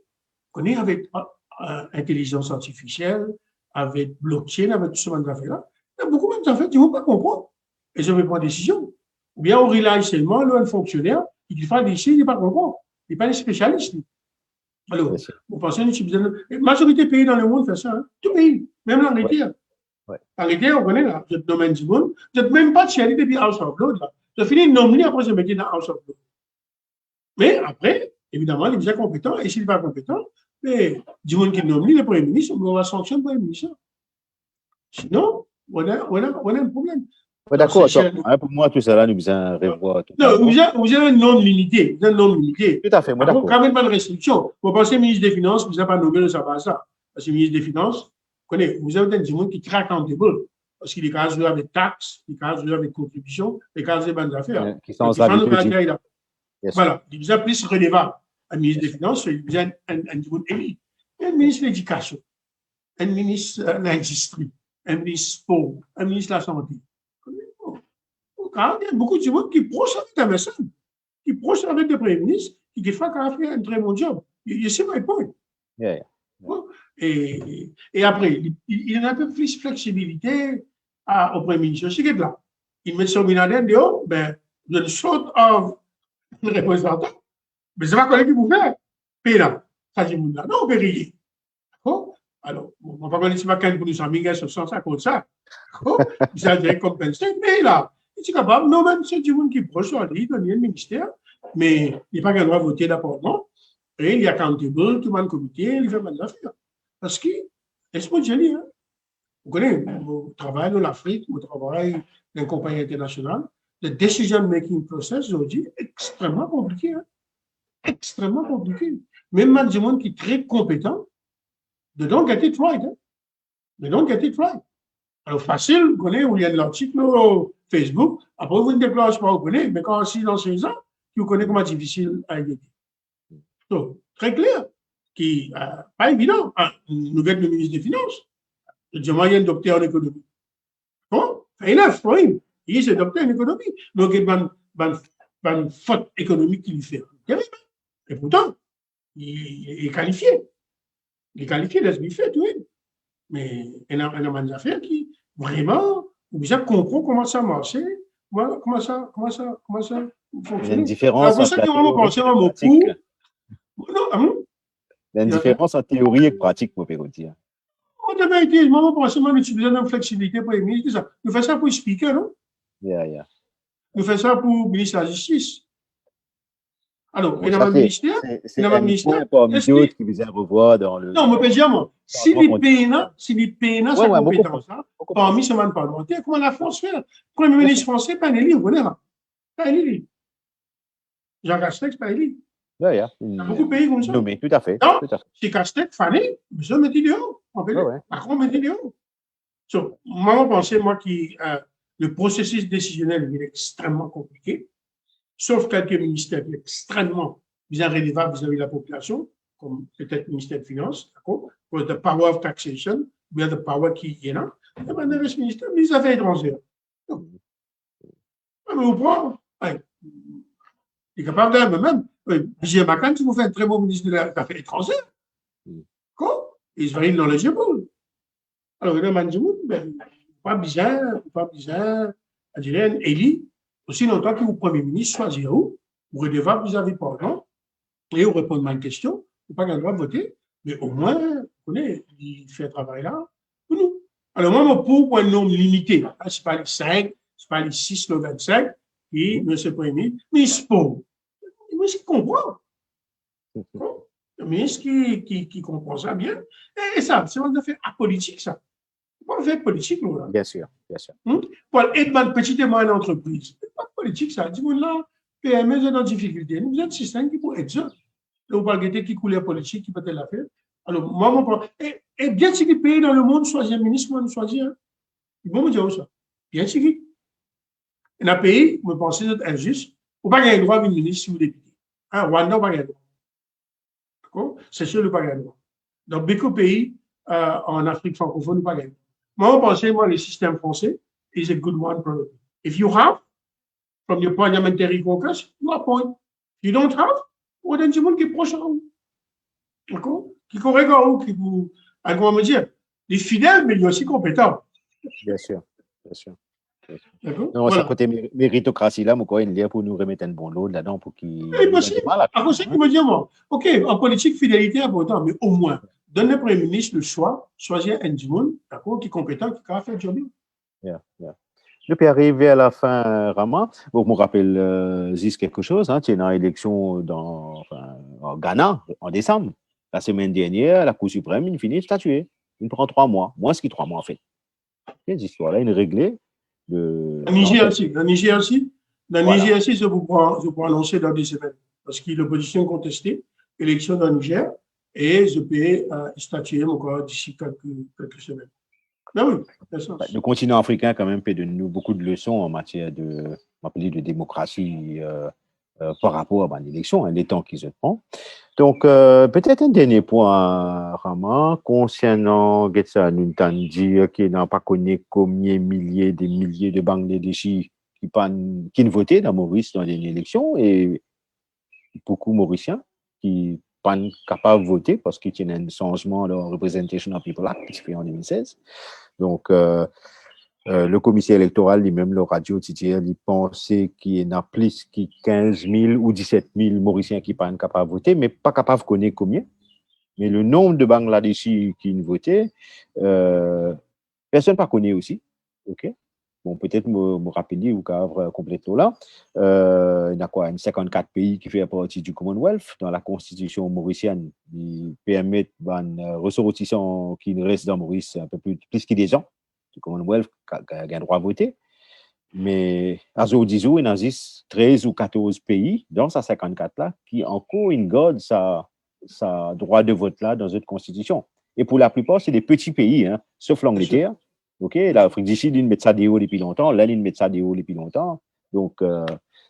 on est avec intelligence artificielle, avec blockchain, avec tout ce genre d'affaires-là. Il y a beaucoup d'affaires qui ne vont pas comprendre. Et je vais prendre des décisions. Ou bien on rely seulement là, un fonctionnaire qui fait des décisions, il ne pas comprendre. Il n'est pas un spécialiste. Alors, vous pensez que la majorité des pays dans le monde fait ça. Hein? Tout pays, même l'Angleterre. Ouais. L'Angleterre, on connaît là, vous êtes domaine du monde. Vous n'êtes même pas tirer depuis House of Lords. Vous finissez de nominer après je me dis dans House of Lords. Mais après, évidemment, il est déjà compétent. Et s'il n'est pas compétent, mais du monde qui nomine le Premier ministre, on va sanctionner le Premier ministre. Sinon, on a un problème. Ouais, d'accord. Pour moi, tout ça là, nous besoin revoir. Non, vous avez un nombre limité. Vous avez un nombre limité. Tout à fait, moi d'accord. Quand même pas de restriction. Vous pensez ministre des Finances, vous n'avez pas nommé le sabbat ça. Parce que le ministre des Finances, vous avez du monde qui est très accountable. Parce qu'il est capable avec taxes, il est capable avec contributions, il est capable de bonnes affaires. Qui sont habitués. Voilà. Il est plus relevable. Un ministre des Finances, il y a un monde élu. Un ministre de l'Éducation, un ministre de l'Industrie, un ministre sport, un ministre de la Santé. Il y a beaucoup de monde qui proche avec la personne, qui proche avec le Premier ministre, qui fait un très bon job. You see my point. Yeah. Et après, il y a un peu plus de flexibilité au Premier ministre. C'est que là, il met son ministère dehors, ben, une sorte de représentant, mais c'est pas quoi qui vous fait. Payer là, ça dit là, non, on peut rien. D'accord? Alors, on va pas connaître pas quand pour nous amener sur ça comme ça. D'accord? Vous allez compenser, mais là, il est capable, non, même c'est du monde qui est proche de lui, dans le ministère, mais il n'a pas le droit de voter d'appartement, et il est accountable, tout le monde comité, il fait mal d'affaires. Parce que, laisse-moi te dire, hein, vous connaissez, mon travail dans l'Afrique, mon travail dans une compagnie internationale, le decision-making process aujourd'hui est extrêmement compliqué. Hein? Extrêmement compliqué. Même du monde qui est très compétent, they don't get it right. Hein? They don't get it right. Alors, facile, vous connaissez, où il y a de l'article Facebook, après vous ne déclarez pas, vous connaissez, mais quand c'est dans 6 ans, vous connaissez comment difficile à aider. Donc, très clair, qui n'est pas évident. Nous avons le ministre des Finances, le moyen docteur en économie. Bon, il a pour lui. Il est docteur en économie. Donc, il y a une faute économique qu'il fait. Terrible. Et pourtant, il est qualifié. Il est qualifié d'être fait, oui. Mais il y a des affaires qui, vraiment, vous avez compris comment ça marche, comment ça fonctionne. Il y a une différence entre théorie et pratique, vous pouvez dire. On devait dire, moi, je pense que nous utilisons une flexibilité pour les ministres. Nous faisons ça pour le speaker, non? Yeah. Nous faisons ça pour le ministre de la Justice. Alors, il y a un ministère. C'est un point parmi d'autres qui vous revoir dans le. Non, mais je peux dire, moi, si les pays n'ont pas compétence, parmi ce monde parlementaire, comment la France fait? Le Premier ministre français, pas élu, vous connaissez, pas élu. Jean Castex, pas élu. Il y a beaucoup de pays comme ça. Nommé, tout à fait. Non, si Castex, Fanny, je me dis dehors. Macron me dit dehors. Moi, je pense, moi, le processus décisionnel est extrêmement compliqué. Sauf quelques ministères extrêmement bien relevables vis-à-vis de la population, comme peut-être le ministère des Finances, d'accord, pour the power of taxation, ou bien the power qui est là, et bien, le reste ministère, les affaires étrangères. Mais vous prenez, il est capable de même. J. Macan, si vous faites un très bon ministre des Affaires étrangères, quoi, il se varie dans le Géboul. Alors, il a dit, pas bizarre, à dire, Élie, aussi longtemps que vous, Premier ministre, choisissez où, vous redevez vis-à-vis pardon, et vous répondez à une question, vous n'avez pas le droit de voter, mais au moins, vous connaissez, il fait un travail là, pour nous. Alors, moi, pour un nombre limité, ce n'est pas les 5, ce n'est pas les 6, le 25, et M. le Premier ministre, mais c'est pour. Mais c'est comprend. Le ministre qui comprend ça bien, et ça, c'est une affaire apolitique, ça. Pas une affaire politique, nous, là. Bien sûr. Pour aider une petite et moyenne entreprise. C'est pas politique, ça. Dis-moi là, PME sont en difficulté. Nous avons un système qui peut être ça. Là, on parle de qui coulait politique, qui peut être l'affaire. Alors, moi, mon problème. Et bien si les pays dans le monde choisissent un ministre, moi, nous choisissons. Ils vont me dire ça. Bien si. Et dans le pays, vous pensez que c'est injuste. Vous n'avez pas le droit de ministre si vous député. Rwanda, vous n'avez pas le droit. C'est sûr, le pas gagner. Dans beaucoup de pays en Afrique francophone, le pas gagner. Moi, je pense que le système français is a good one, probably. If you have, from your parliamentary caucus, you appoint. If you don't have, well, then you will keep pushing on. D'accord? Qui corrige qui vous, comment me dire, les fidèles, mais il y a aussi compétents. Bien sûr, bien sûr. D'accord? Non, Voilà. ça côté méritocratie là, moi, il y a pour nous remettre un bon lot là-dedans pour qu'il. Après, c'est qui me dit, moi, OK, en politique, fidélité est important, mais au moins, donne le Premier ministre le choix, choisir un monde, d'accord, qui est compétent, qui a fait le job. Yeah, yeah. Depuis arrivé à la fin, Rama, vous me rappelez juste quelque chose, hein, tu es dans l'élection en Ghana en décembre. La semaine dernière, la Cour suprême, il finit de statuer. Il prend 3 mois, moins que 3 mois en fait. Ces histoires-là, une réglée. En Niger aussi, je peux annoncer dans 2 semaines, parce qu'il y a l'opposition contestée, élection dans le Niger, et je peux statuer encore d'ici quelques semaines. Ben oui, le continent africain, quand même, fait de nous beaucoup de leçons en matière de démocratie par rapport à l'élection, les temps qu'ils se prennent. Donc, peut-être un dernier point, Rama, concernant Getsa Nuntandi, qui n'a pas connu combien des milliers de Bangladeshis qui ne votaient dans Maurice dans les élections, et beaucoup Mauriciens qui pas capables de voter parce qu'il y a un changement de Representation of People Act qui se fait en 2016. Donc, le commissaire électoral lui-même, le radio TTR, il pensait qu'il y en a plus que 15 000 ou 17 000 Mauriciens qui ne sont pas capables de voter, mais pas capables de connaître combien. Mais le nombre de Bangladeshis qui ne votaient, personne ne connaît aussi. OK? Bon, peut-être me rappeler ou complètement là. Il y a quoi? 54 pays qui font partie du Commonwealth. Dans la constitution mauricienne, ils permettent aux ressortissants qui restent dans Maurice un peu plus que des gens du Commonwealth qui ont le droit à voter. Mais à ce jour, il y a 13 ou 14 pays dans ces 54 là qui encore gardent sa droit de vote là dans notre constitution. Et pour la plupart, c'est des petits pays, hein, sauf l'Angleterre. OK, l'Afrique du Sud, ils mettent ça des hauts depuis longtemps. Là, ils mettent ça des hauts depuis longtemps. Donc,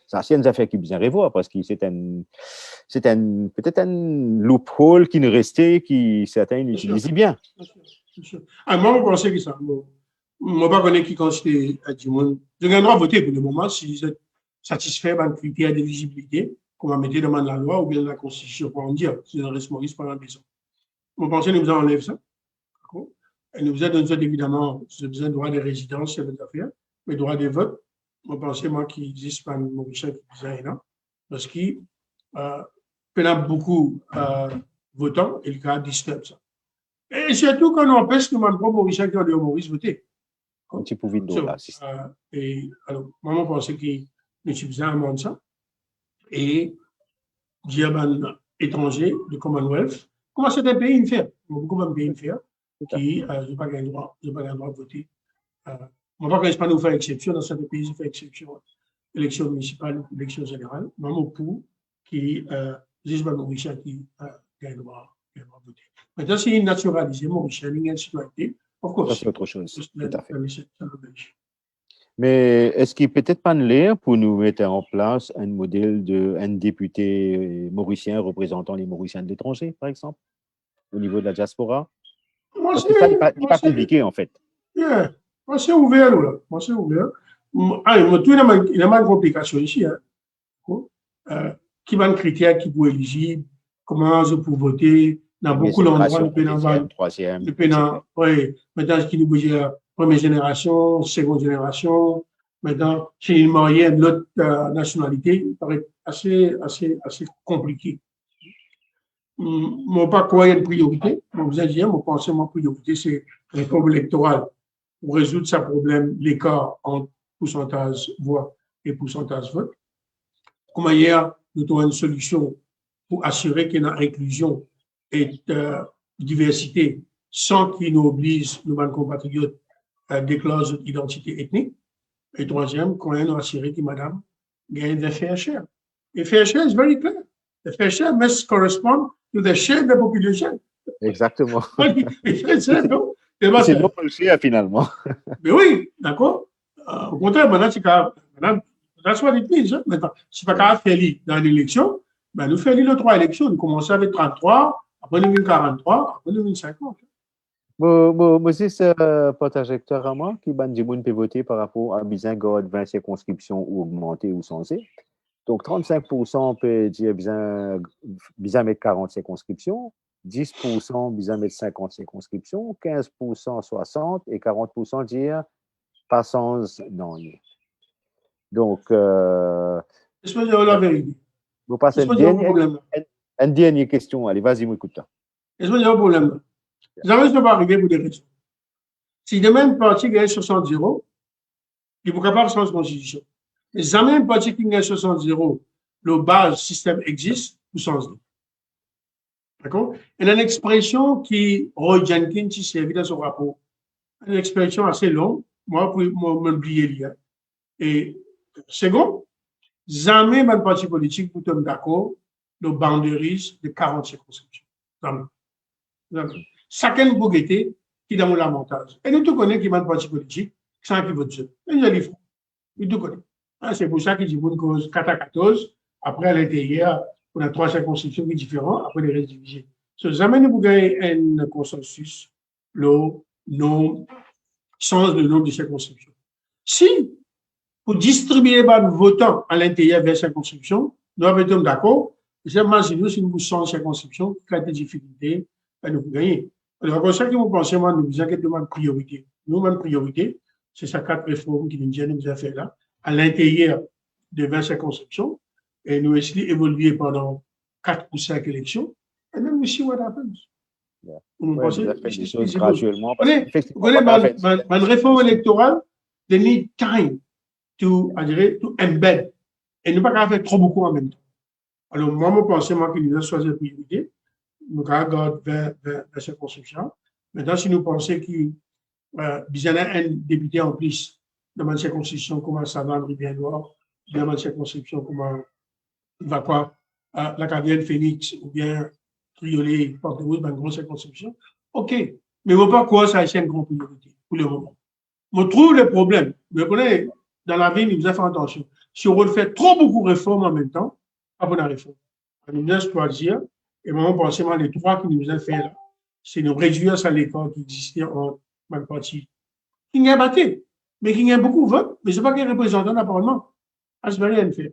ça, c'est une affaire qui est bien revoir parce que c'est peut-être un loophole qui ne restait, qui certains utilisent bien. Moi, je pense que ça. Moi, je ne connais pas qui considère à du monde. Je vais voter pour le moment si vous êtes satisfait par un critère d'éligibilité qu'on va mettre dans la loi ou bien dans la Constitution pour en dire si on reste Maurice pendant 10 ans. Vous pensez que nous enlève ça? Et nous avons évidemment besoin de droit de résidence, c'est notre affaire, mais droit de vote, je pense moi qu'il existe pas un Mauricien qui disait rien, parce qu'il y a beaucoup de votants et le cas disturbe ça. Et surtout quand on empêche que mon propre Mauricien qui a de Maurice voter. Un petit peu vite là. Et alors, moi, je pense qu'il est besoin de ça. Et dire un étranger du Commonwealth, comment c'est un pays faire? Beaucoup de pays faire. Qui n'ont pas le droit de voter. On va pas nous faire exception dans certains pays, ils font exception. Élection municipale, élection générale, même pour qui disent Mauricien qui a le droit de voter. Maintenant, c'est naturalisé, Mauricien, il y a une citoyenneté, of course. C'est autre chose. Tout à fait. Mais est-ce qu'il peut-être pas l'air pour nous mettre en place un modèle d'un député mauricien représentant les Mauriciens de l'étranger, par exemple, au niveau de la diaspora? Parce que ça n'est pas compliqué, en fait. Yeah. Moi, c'est ouvert, là. Moi, c'est ouvert. Il y a une complication ici. Hein. Qui va un critère qui peut éligible, comment je peux voter, dans beaucoup d'endroits, le pénal. Troisième. Le pénal, oui. Maintenant, ce qui nous bouge la première génération, seconde génération. Maintenant, chez les mariés de l'autre nationalité, il paraît assez compliqué. Moi, pas quoi il y a une priorité. Vous allez dire, moi, pensez que ma priorité, c'est la réforme électorale pour résoudre ce problème, l'écart entre pourcentage voix et pourcentage vote. Comment hier, nous avons une solution pour assurer qu'il y ait une inclusion et diversité sans qu'il nous oblige, nos compatriotes, à des clauses d'identité ethnique. Et troisième, comment nous assurer que madame gagne des fair share. Et fair share is very clear. The fair share must correspond to the share of the population. Exactement. C'est non le share, finalement. Mais oui, d'accord. Au contraire, maintenant, that's what it means. Maintenant, si pas qu'à faire dans l'élection, ben, nous faisons les 3 élections. Nous commençons avec 33, après nous avons 43, après nous avons 50. Moi, c'est ce trajectoire à moi qui ban du monde peut voter par rapport à besoin de 20 circonscriptions ou augmenter ou changer. Donc, 35% peut dire besoin mettre 40 circonscriptions, 10% besoin mettre 50 circonscriptions, 15% 60 et 40% dire pas sans non. Donc, Je peux dire la vérité. vous passez une dernière question. Allez, vas-y, m'écoute. Je peux dire un problème. Jamais ça va arriver pour des raisons. Si demain, un parti gagne 60-0, il est capable de changer la constitution. Mais jamais un parti qui gagne 60-0, le base système existe, vous changez. D'accord? Il y a une expression qui, Roy Jenkins, qui s'est dans son rapport. Une expression assez longue. Moi, pour m'oublier l'IA. Et second, jamais un parti politique pour tomber d'accord le boundaries de 40 circonscriptions. Jamais. Chacun de Bogueté qui dans mon avantage. Et nous tous connaissons qui est un parti politique sans qui vote seul. Et nous allons nous tous connaissons. C'est pour ça qu'il dit une cause 4 à 14. Après, à l'intérieur, on a 3 circonscriptions qui sont différentes. Après, les restes divisés. Jamais nous gagnons un consensus, nous change le nombre de circonscriptions. Si, pour distribuer les votants à l'intérieur vers circonscriptions, nous avons d'accord. J'imagine si nous changeons circonscription, qu'il y a des difficultés, nous pouvons gagner. Alors, comme ça que vous pensez, moi, nous avons une priorité. Nous, une priorité, c'est ces 4 réformes qui nous avons fait là, à l'intérieur de 20 circonscriptions, et nous essayons d'évoluer pendant 4 ou 5 élections, et then we see what happens. Vous pensez, des choses graduellement. Vous connaissez, ma réforme électorale, they need time to embed, et ne pas faire trop beaucoup en même temps. Alors, moi, je pense que nous avons choisi la priorité. Nous regardons vers la circonscription. Maintenant, si nous pensons qu'il y a un député en plus dans ma circonscription, comment ça va, Rivière Noire, dans ma circonscription, comment il va quoi, la Cavienne Phoenix, ou bien Triolet, Porte-de-Rose, dans une grande circonscription. OK. Mais on ne pas quoi, ça c'est une grande priorité pour le moment. On trouve le problème. Vous connaissez, dans la vie, il nous a fait attention. Si on fait trop beaucoup de réformes en même temps, pas bonne réforme. On nous a choisir, et moi, on pense que les 3 qui nous a fait là, c'est de réduire ça l'écart qui existait en même partie. Il y a battu, mais il y a beaucoup de votes, mais ce n'est pas qu'un représentant dans le Parlement. Ça ne veut rien faire.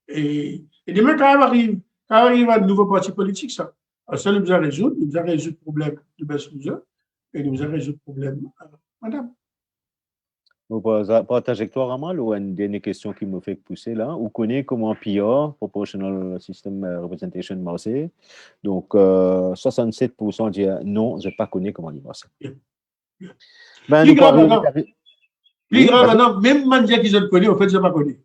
Et demain, quand arrive un nouveau parti politique, ça nous a résoudre le problème de Bessouza, et nous a résoudre le problème, madame. Pour trajectoire à mal ou une dernière question qui me fait pousser là, vous connaissez comment PR, Proportional System Representation marche. Donc 67% disent non, je ne pas connais comment il marche. Ben, plus grave maintenant, même Mandia qui je connais, en fait, je ne pas connais.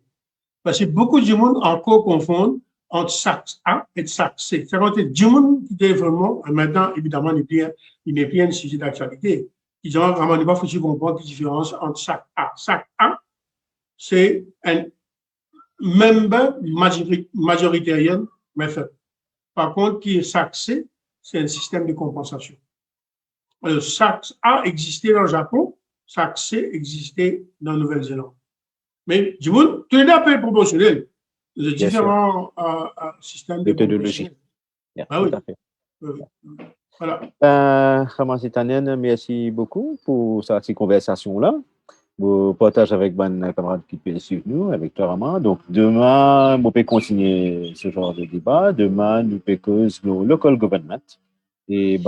Parce que beaucoup de monde encore confondent entre SAC A et SAC C. C'est-à-dire du monde qui est vraiment, maintenant, évidemment, il n'est plus un sujet d'actualité. Ils ont vraiment pas foutu comprendre la différence entre SAC A. SAC A, c'est un member majoritarian method. Par contre, qui est SAC C, c'est un système de compensation. Alors, SAC A existait dans le Japon, SAC C existait dans la Nouvelle-Zélande. Mais du monde, tout est un peu proportionnel. Il y a différents systèmes de méthodologie. Ah oui. Voilà. Merci beaucoup pour cette conversation-là. Vous partagez avec mon camarade qui peut suivre nous, avec toi, Raman. Donc, demain, on peut continuer ce genre de débat. Demain, nous peut causer le local government et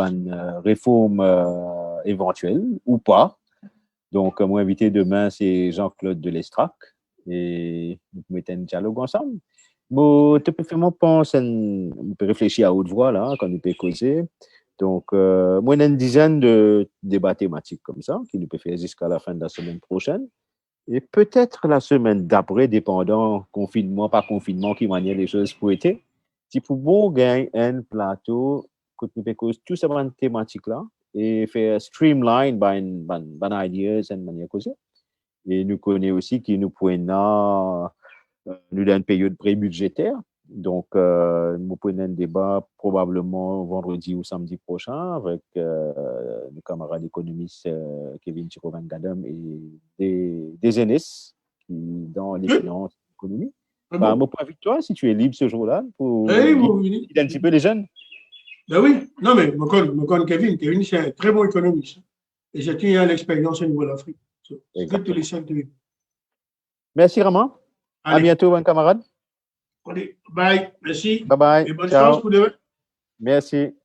réforme éventuelle ou pas. Donc, mon invité demain, c'est Jean-Claude Delestrac et nous mettons un dialogue ensemble. Bon, tu peux faire mon pense, on peut réfléchir à haute voix là, quand nous peut causer. Donc, moi, il y a une dizaine de débats thématiques comme ça, qui nous peut faire jusqu'à la fin de la semaine prochaine. Et peut-être la semaine d'après, dépendant confinement, pas confinement, qui manière les choses pour été. Si pour bon gagner un plateau, que nous peut causer tout ces thématiques-là, et faire streamline by ideas et manière causer. Et nous connaissons aussi que nous pouvons nous dans une période pré-budgétaire. Donc, nous prenons un débat probablement vendredi ou samedi prochain avec nos camarades économistes Kevin Chirovan-Gadam et des ENES qui dans les finances et l'économie. Ah Bah, bon? mon point avec toi, si tu es libre ce jour-là, pour Eh, guider un petit peu les jeunes. ben oui, non, mais me connais Kevin. Kevin, c'est un très bon économiste. Et j'ai tenu à l'expérience au niveau de l'Afrique. C'est que tous les Exactement. secteurs. Merci, Raman. À Allez, bientôt, mon camarade. allez, bye, merci Bye bye. et bonne chance Ciao. pour demain. Merci.